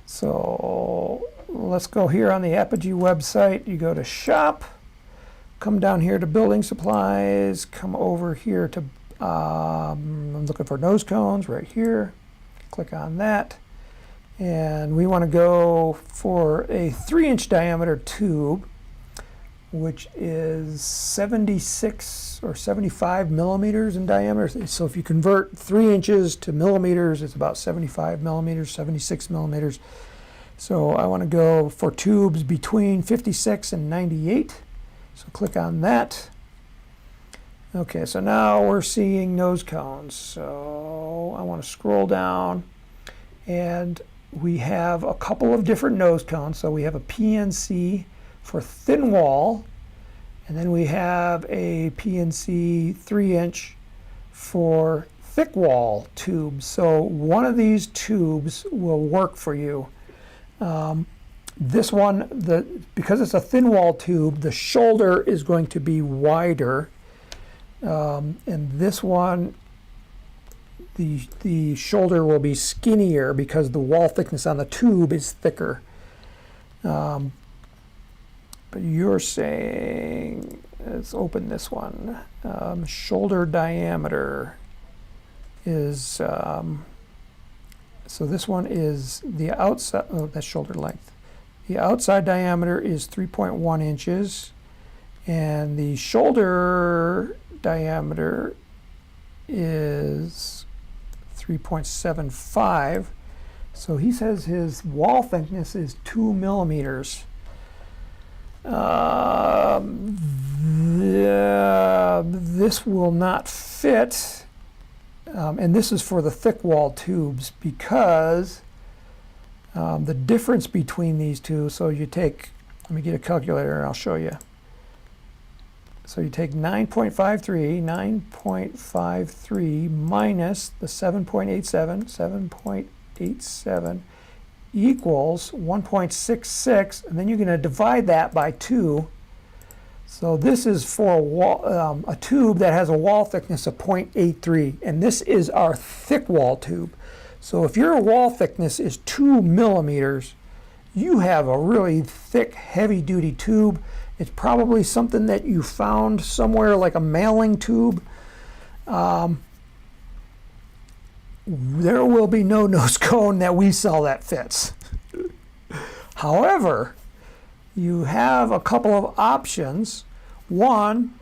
so let's go here on the Apogee website. You go to shop, come down here to building supplies, come over here to I'm looking for nose cones right here. Click on that, and we want to go for a 3-inch diameter tube, which is 76 or 75 millimeters in diameter. So if you convert 3 inches to millimeters, it's about 75 millimeters, 76 millimeters. So I want to go for tubes between 56 and 98. So click on that. Okay, so now we're seeing nose cones. So I want to scroll down, and we have a couple of different nose cones. So we have a PNC for thin wall, and then we have a PNC 3-inch for thick wall tubes. So one of these tubes will work for you. This one, because it's a thin wall tube, the shoulder is going to be wider. And this one, the shoulder will be skinnier because the wall thickness on the tube is thicker. But you're saying, let's open this one. Shoulder diameter is, so this one is the outside, oh, that's shoulder length. The outside diameter is 3.1 inches, and the shoulder diameter is 3.75. So he says his wall thickness is 2 millimeters. This will not fit, and this is for the thick wall tubes, because the difference between these two, so you take, let me get a calculator and I'll show you. So you take 9.53 minus the 7.87 equals 1.66, and then you're going to divide that by 2. So this is for a tube that has a wall thickness of 0.83, and this is our thick wall tube. So if your wall thickness is 2 millimeters, you have a really thick, heavy-duty tube, It's probably something that you found somewhere, like a mailing tube. There will be no nose cone that we sell that fits. However, you have a couple of options. One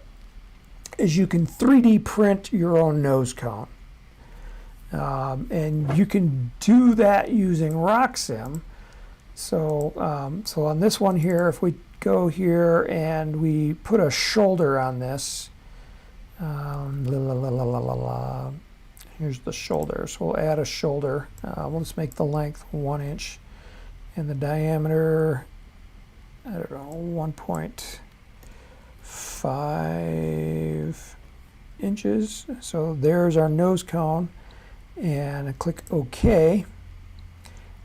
is you can 3D print your own nose cone. And you can do that using RockSim. So, so on this one here, if we go here and we put a shoulder on this, here's the shoulder. So we'll add a shoulder. Let's make the length 1 inch and the diameter, I don't know, 1.5 inches. So there's our nose cone, and I click OK.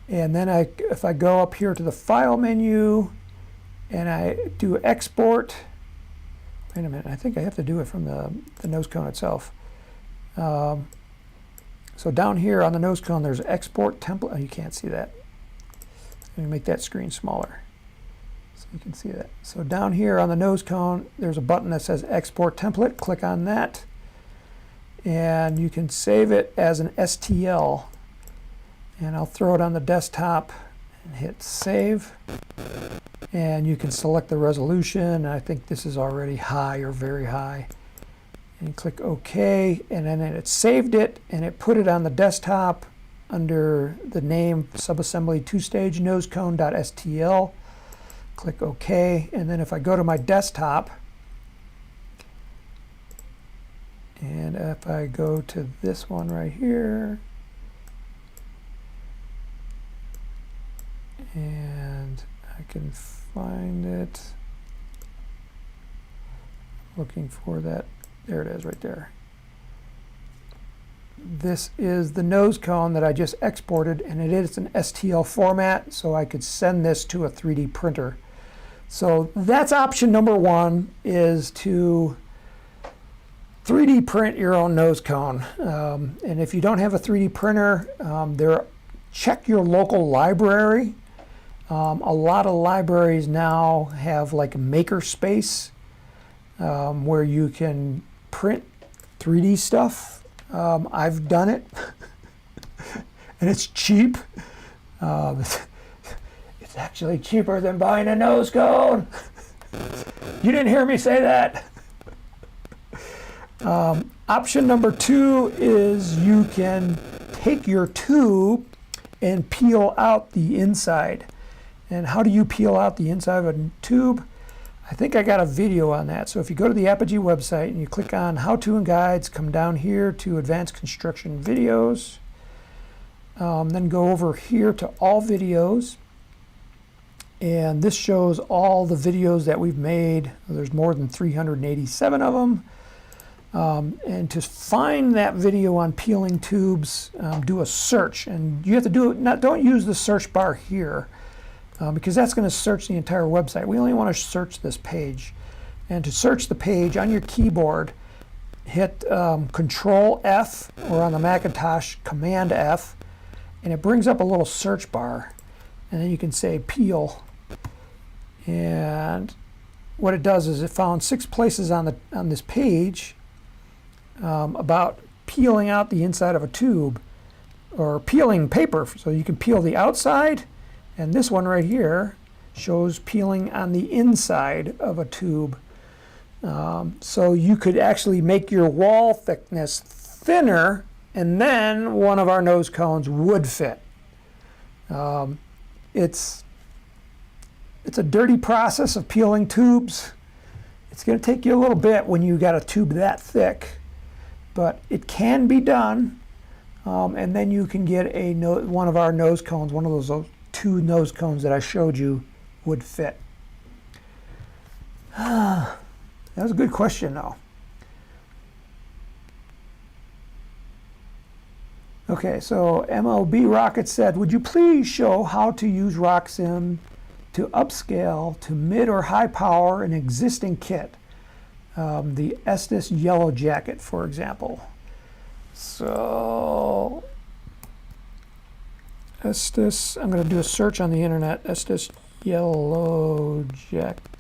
And then if I go up here to the File menu and I do export, wait a minute, I think I have to do it from the nose cone itself. So down here on the nose cone, there's export template. Oh, you can't see that. Let me make that screen smaller so you can see that. So down here on the nose cone, there's a button that says export template. Click on that, and you can save it as an STL. And I'll throw it on the desktop and hit save. And you can select the resolution. I think this is already high or very high. And click OK, and then it saved it, and it put it on the desktop under the name subassembly two-stage nosecone.stl. Click OK, and then if I go to my desktop, and if I go to this one right here, and I can find it, looking for that. There it is right there. This is the nose cone that I just exported, and it is an STL format, so I could send this to a 3D printer. So that's option number one, is to 3D print your own nose cone. And if you don't have a 3D printer, check your local library. A lot of libraries now have like a maker space where you can print 3D stuff. I've done it, and it's cheap. It's actually cheaper than buying a nose cone. You didn't hear me say that. Option number two is you can take your tube and peel out the inside. And how do you peel out the inside of a tube? I think I got a video on that. So if you go to the Apogee website and you click on How-To and Guides, come down here to Advanced Construction Videos, then go over here to All Videos, and this shows all the videos that we've made. There's more than 387 of them. And to find that video on peeling tubes, do a search, and you have to do it. Don't use the search bar here. Because that's going to search the entire website. We only want to search this page. And to search the page on your keyboard, hit Control F, or on the Macintosh, Command F, and it brings up a little search bar. And then you can say peel. And what it does is it found 6 places on this page about peeling out the inside of a tube, or peeling paper. So you can peel the outside. And this one right here shows peeling on the inside of a tube. So you could actually make your wall thickness thinner, and then one of our nose cones would fit. It's a dirty process of peeling tubes. It's going to take you a little bit when you got a tube that thick, but it can be done. And then you can get one of our nose cones, one of those 2 nose cones that I showed you would fit. That was a good question, though. Okay, so MLB Rocket said, would you please show how to use RockSim to upscale to mid or high power an existing kit? The Estes Yellow Jacket, for example. So Estes, I'm going to do a search on the internet, Estes Yellow Jacket.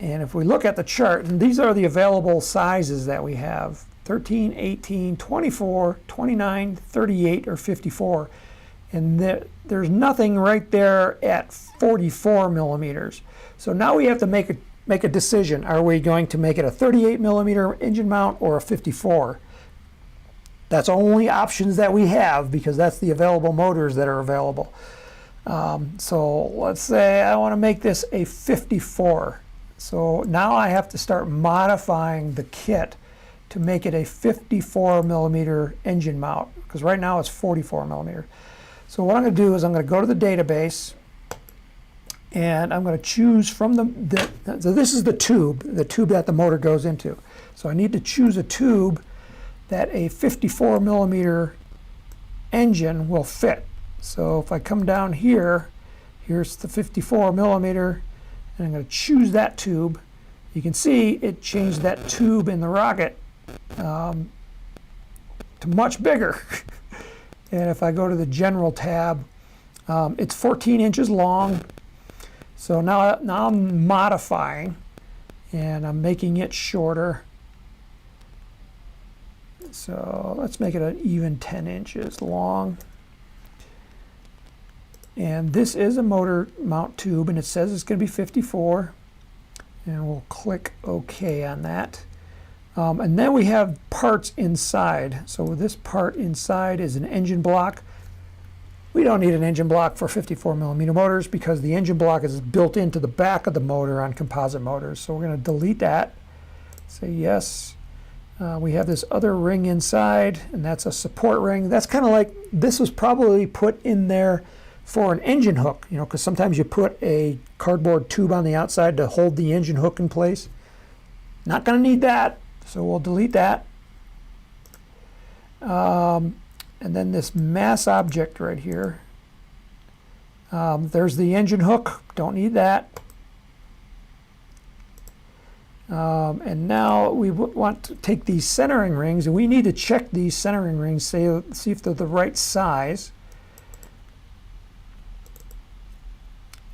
And if we look at the chart, and these are the available sizes that we have: 13, 18, 24, 29, 38, or 54. And there's nothing right there at 44 millimeters. So now we have to make a decision. Are we going to make it a 38 millimeter engine mount or a 54? That's only options that we have because that's the available motors that are available. So let's say I want to make this a 54. So now I have to start modifying the kit to make it a 54 millimeter engine mount, because right now it's 44 millimeter. So what I'm going to do is I'm going to go to the database, and I'm going to choose from so this is the tube that the motor goes into. So I need to choose a tube that a 54 millimeter engine will fit. So if I come down here, here's the 54 millimeter, and I'm going to choose that tube. You can see it changed that tube in the rocket to much bigger. And if I go to the general tab, it's 14 inches long. So now I'm modifying, and I'm making it shorter. So let's make it an even 10 inches long. And this is a motor mount tube, and it says it's going to be 54. And we'll click OK on that. And then we have parts inside. So this part inside is an engine block. We don't need an engine block for 54 millimeter motors because the engine block is built into the back of the motor on composite motors. So we're going to delete that. Say yes. We have this other ring inside, and that's a support ring. That's kind of like, this was probably put in there for an engine hook, you know, because sometimes you put a cardboard tube on the outside to hold the engine hook in place. Not going to need that, so we'll delete that. And then this mass object right here. There's the engine hook, don't need that. And now we want to take these centering rings, and we need to check these centering rings, see if they're the right size.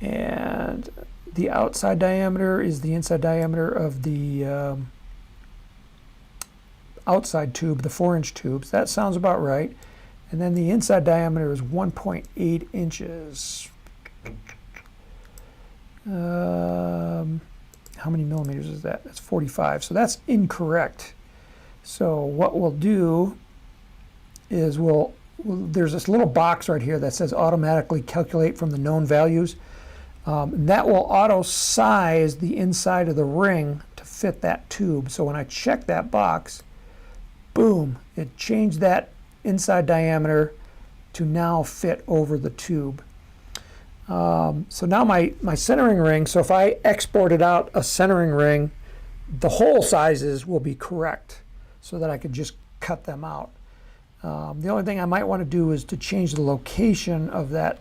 And the outside diameter is the inside diameter of the outside tube, the 4-inch tubes. That sounds about right. And then the inside diameter is 1.8 inches. How many millimeters is that? That's 45. So that's incorrect. So what we'll do is there's this little box right here that says automatically calculate from the known values. That will auto size the inside of the ring to fit that tube. So when I check that box, boom, it changed that inside diameter to now fit over the tube. So now my centering ring, so if I exported out a centering ring, the hole sizes will be correct so that I could just cut them out. The only thing I might want to do is to change the location of that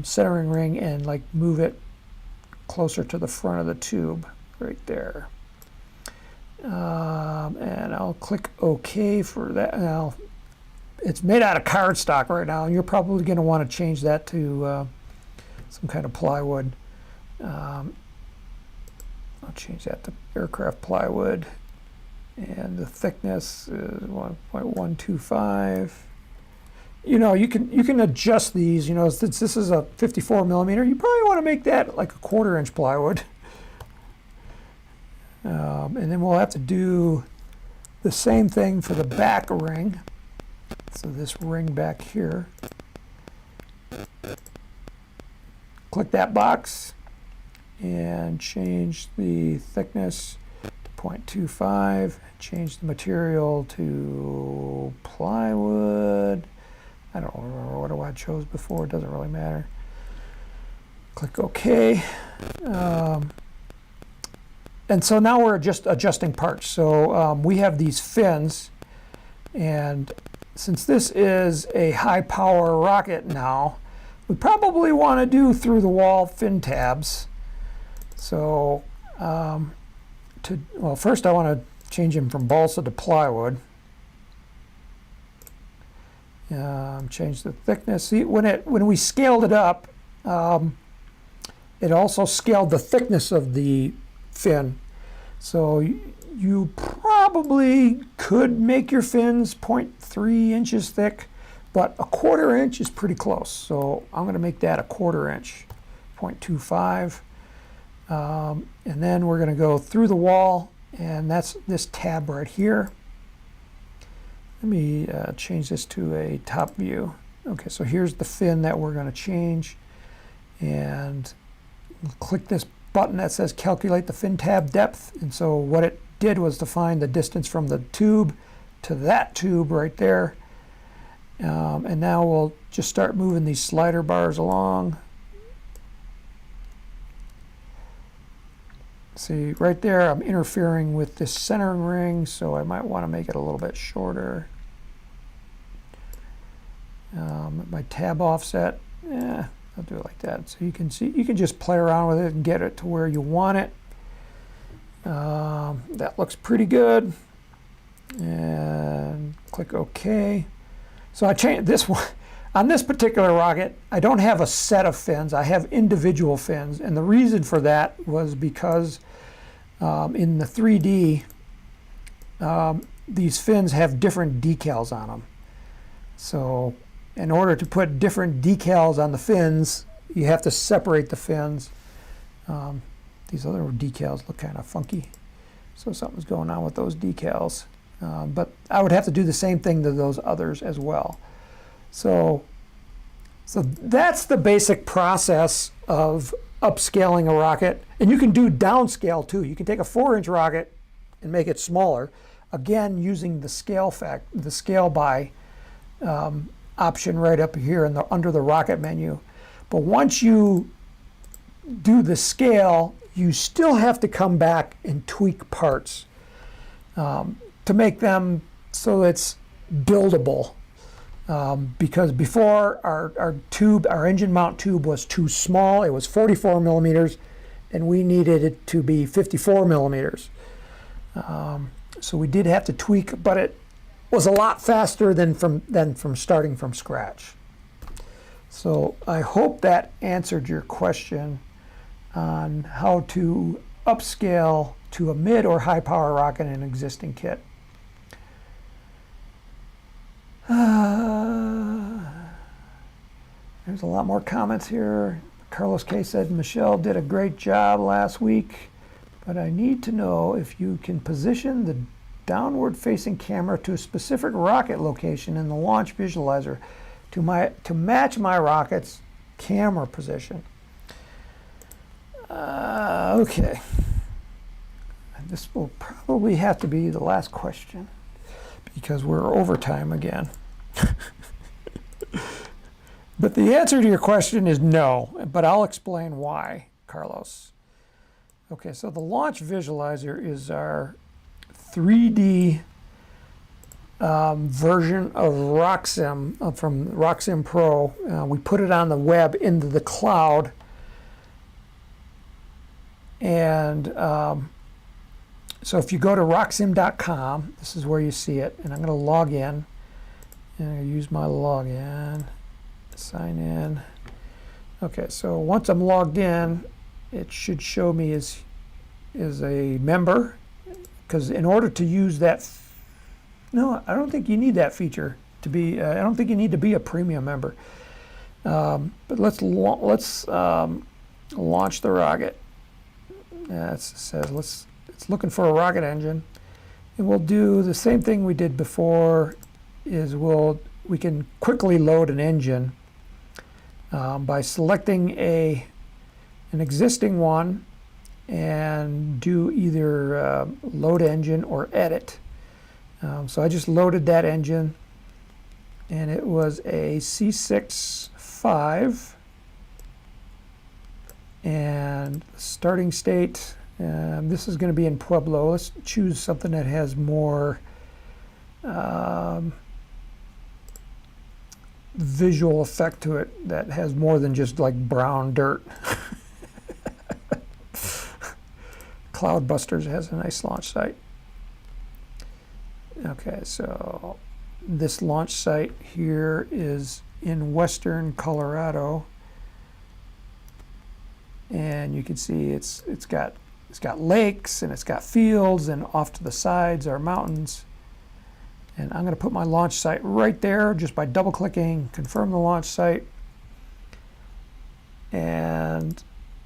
centering ring and like move it closer to the front of the tube right there. And I'll click OK for that. Now, it's made out of cardstock right now, and you're probably going to want to change that to some kind of plywood. I'll change that to aircraft plywood, and the thickness is 1.125. You know, you can adjust these. You know, since this is a 54 millimeter, you probably want to make that like a 1/4-inch plywood. And then we'll have to do the same thing for the back ring. So this ring back here. Click that box and change the thickness to 0.25. Change the material to plywood. I don't remember what I chose before. It doesn't really matter. Click OK. And so now we're just adjusting parts. So we have these fins, and since this is a high power rocket now, we probably want to do through the wall fin tabs. So well, first I want to change them from balsa to plywood. Change the thickness. See, when we scaled it up, it also scaled the thickness of the fin. So you probably could make your fins 0.3 inches thick, but a 1/4 inch is pretty close. So I'm going to make that a 1/4 inch, 0.25. And then we're going to go through the wall, and that's this tab right here. Let me change this to a top view. Okay, so here's the fin that we're going to change, and we'll click this button that says calculate the fin tab depth. And so what it did was to find the distance from the tube to that tube right there. And now we'll just start moving these slider bars along. See, right there I'm interfering with this centering ring, so I might want to make it a little bit shorter. My tab offset, I'll do it like that. So you can see, you can just play around with it and get it to where you want it. That looks pretty good. And click OK. So I changed this one. On this particular rocket, I don't have a set of fins. I have individual fins. And the reason for that was because in the 3D, these fins have different decals on them. So in order to put different decals on the fins, you have to separate the fins. These other decals look kind of funky. So something's going on with those decals. But I would have to do the same thing to those others as well. So that's the basic process of upscaling a rocket. And you can do downscale too. You can take a 4-inch rocket and make it smaller, again using the scale by option right up here in under the rocket menu. But once you do the scale, you still have to come back and tweak parts to make them so it's buildable. Because before our engine mount tube was too small. It was 44 millimeters, and we needed it to be 54 millimeters. So we did have to tweak, but it was a lot faster than from starting from scratch. So I hope that answered your question on how to upscale to a mid or high power rocket in an existing kit. There's a lot more comments here. Carlos K said, Michelle did a great job last week, but I need to know if you can position the downward facing camera to a specific rocket location in the launch visualizer to match my rocket's camera position. Okay. This will probably have to be the last question because we're overtime again. But the answer to your question is no, but I'll explain why, Carlos. Okay, so the launch visualizer is our 3D version of RockSim from RockSim Pro. We put it on the web into the cloud, and so if you go to rocksim.com, this is where you see it, and I'm going to log in, and I'm going to use my login, sign in. Okay, so once I'm logged in, it should show me as a member, because in order to use that, no, I don't think you need that feature to be, I don't think you need to be a premium member. But let's launch the rocket. It says it's looking for a rocket engine, and we'll do the same thing we did before. Is we can quickly load an engine by selecting an existing one and do either load engine or edit. So I just loaded that engine, and it was a C6-5, and starting state, this is going to be in Pueblo. Let's choose something that has more visual effect to it, that has more than just like brown dirt. Cloudbusters has a nice launch site. Okay, so this launch site here is in western Colorado, and you can see it's got It's got lakes and it's got fields, and off to the sides are mountains. And I'm going to put my launch site right there just by double clicking, confirm the launch site. And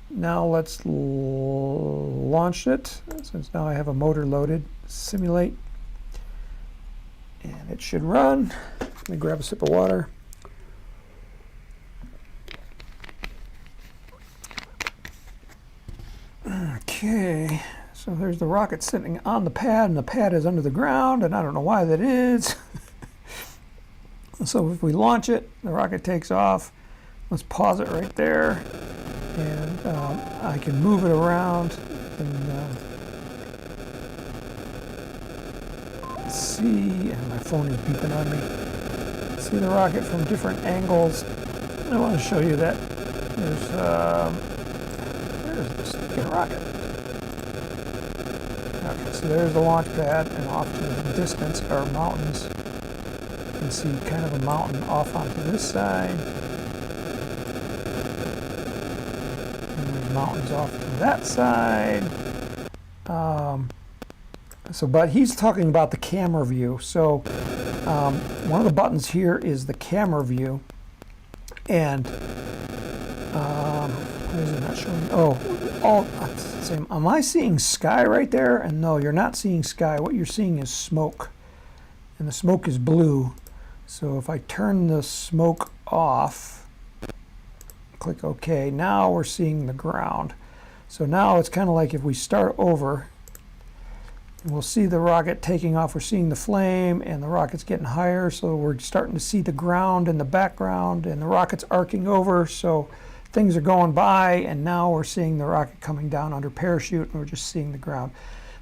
now let's launch it, since now I have a motor loaded. Simulate, and it should run. Let me grab a sip of water. Okay, so there's the rocket sitting on the pad, and the pad is under the ground, and I don't know why that is. So if we launch it, the rocket takes off. Let's pause it right there, and I can move it around and see, and my phone is beeping on me. See the rocket from different angles. I want to show you that there's the stinking rocket. Okay, so there's the launch pad, and off to the distance are mountains. You can see kind of a mountain off onto this side. Mountains off to that side. But he's talking about the camera view. So one of the buttons here is the camera view, and why is it not showing? Am I seeing sky right there? And no, you're not seeing sky. What you're seeing is smoke, and the smoke is blue. So if I turn the smoke off, click OK, now we're seeing the ground. So now it's kind of like if we start over, we'll see the rocket taking off. We're seeing the flame, and the rocket's getting higher, so we're starting to see the ground in the background, and the rocket's arcing over, so things are going by, and now we're seeing the rocket coming down under parachute, and we're just seeing the ground.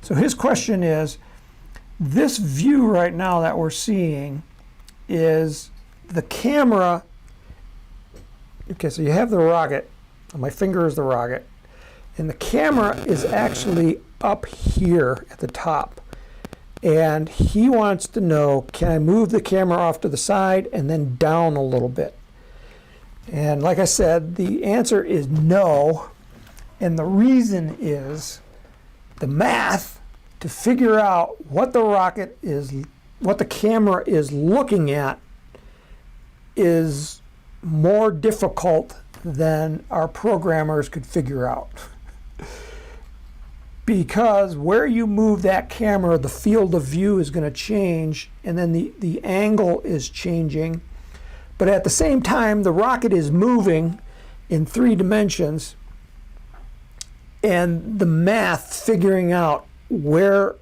So his question is, this view right now that we're seeing is the camera. Okay, so you have the rocket, and my finger is the rocket, and the camera is actually up here at the top. And he wants to know, can I move the camera off to the side and then down a little bit? And like I said, the answer is no. And the reason is the math to figure out what the rocket is, what the camera is looking at, is more difficult than our programmers could figure out. Because where you move that camera, the field of view is going to change, and then the angle is changing. But at the same time, the rocket is moving in 3 dimensions, and the math figuring out where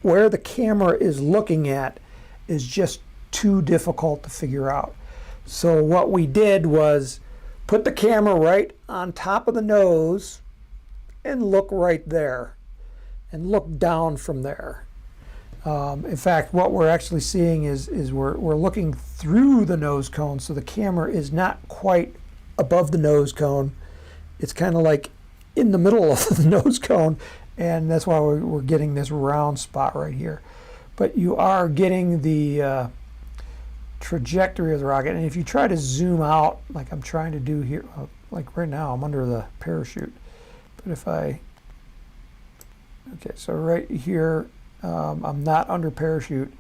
the camera is looking at is just too difficult to figure out. So what we did was put the camera right on top of the nose and look right there and look down from there. In fact, what we're actually seeing is we're looking through the nose cone, so the camera is not quite above the nose cone. It's kind of like in the middle of the nose cone, and that's why we're getting this round spot right here. But you are getting the trajectory of the rocket, and if you try to zoom out like I'm trying to do here, like right now I'm under the parachute, but if okay, so right here I'm not under parachute,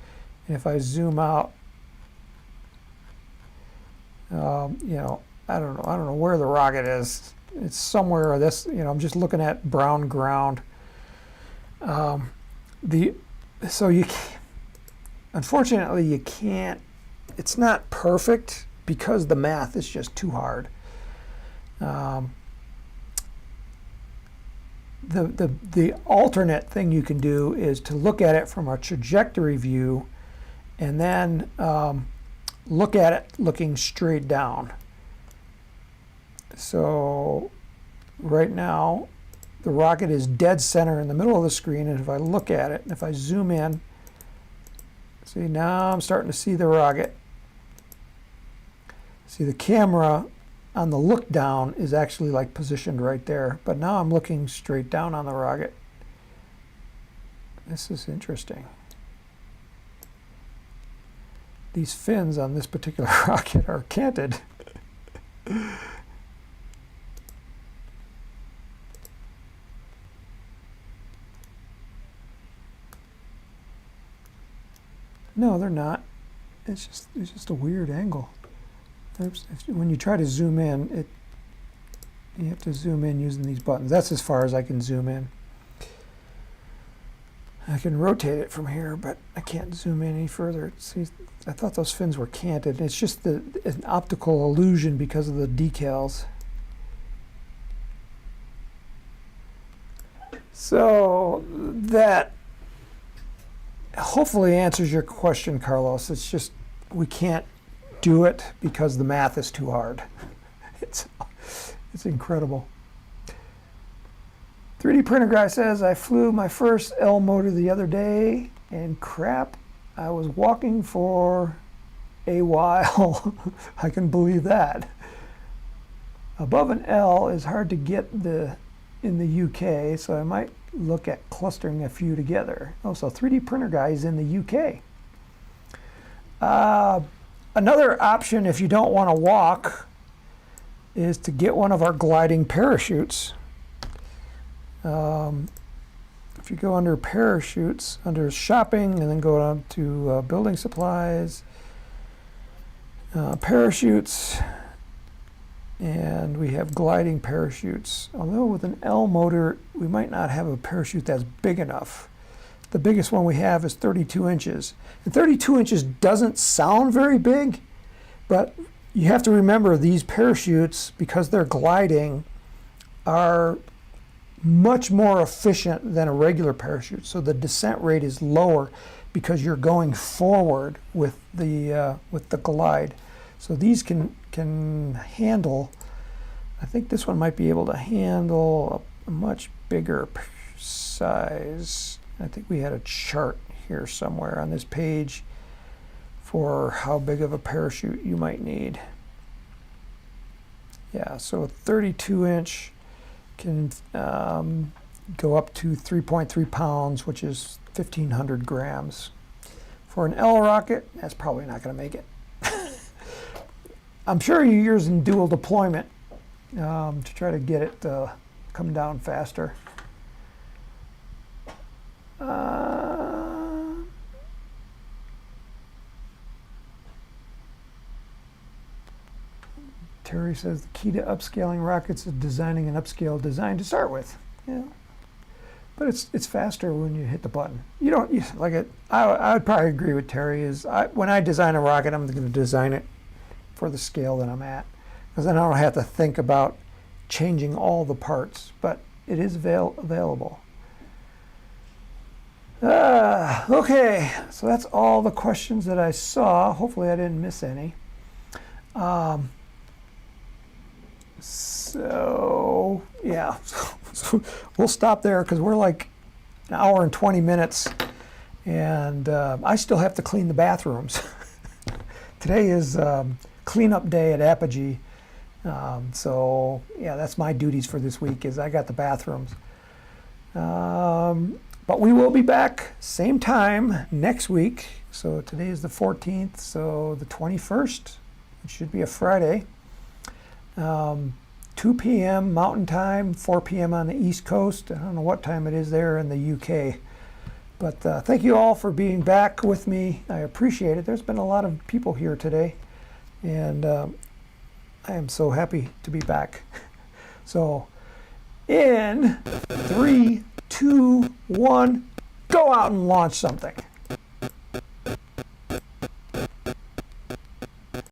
and if I zoom out, you know, I don't know where the rocket is. It's somewhere this, you know, I'm just looking at brown ground. Unfortunately you can't, it's not perfect because the math is just too hard. The alternate thing you can do is to look at it from a trajectory view, and then look at it looking straight down. So right now the rocket is dead center in the middle of the screen, and if I look at it, and if I zoom in, see, now I'm starting to see the rocket. See, the camera on the look down is actually like positioned right there, but now I'm looking straight down on the rocket. This is interesting. These fins on this particular rocket are canted. No, they're not. It's just a weird angle. When you try to zoom in, you have to zoom in using these buttons. That's as far as I can zoom in. I can rotate it from here, but I can't zoom in any further. See, I thought those fins were canted. It's just an optical illusion because of the decals. So that hopefully answers your question, Carlos. It's just we can't do it because the math is too hard. It's incredible. 3D printer guy says, I flew my first L motor the other day, and crap, I was walking for a while. I can believe that. Above an L is hard to get in the UK, so I might look at clustering a few together. Oh, so 3D printer guy is in the UK. Another option, if you don't want to walk, is to get one of our gliding parachutes. If you go under parachutes, under shopping, and then go down to building supplies, parachutes, and we have gliding parachutes. Although with an L motor, we might not have a parachute that's big enough. The biggest one we have is 32 inches. And 32 inches doesn't sound very big, but you have to remember these parachutes, because they're gliding, are much more efficient than a regular parachute. So the descent rate is lower because you're going forward with the glide. So these can handle, I think this one might be able to handle a much bigger size. I think we had a chart here somewhere on this page for how big of a parachute you might need. Yeah, so a 32 inch can go up to 3.3 pounds, which is 1,500 grams. For an L rocket, that's probably not going to make it. I'm sure you're using dual deployment to try to get it to come down faster. Terry says the key to upscaling rockets is designing an upscale design to start with. Yeah, but it's faster when you hit the button. You don't like it. I would probably agree with Terry. When I design a rocket, I'm going to design it for the scale that I'm at, because then I don't have to think about changing all the parts. But it is available. Okay, so that's all the questions that I saw. Hopefully I didn't miss any. So yeah, so we'll stop there because we're like an hour and 20 minutes, and I still have to clean the bathrooms. Today is cleanup day at Apogee, so yeah, that's my duties for this week. Is I got the bathrooms. But we will be back same time next week. So today is the 14th, so the 21st, it should be a Friday. 2 p.m. Mountain Time, 4 p.m. on the East Coast. I don't know what time it is there in the UK. But thank you all for being back with me. I appreciate it. There's been a lot of people here today, and I am so happy to be back. So in 3, 2, 1, go out and launch something.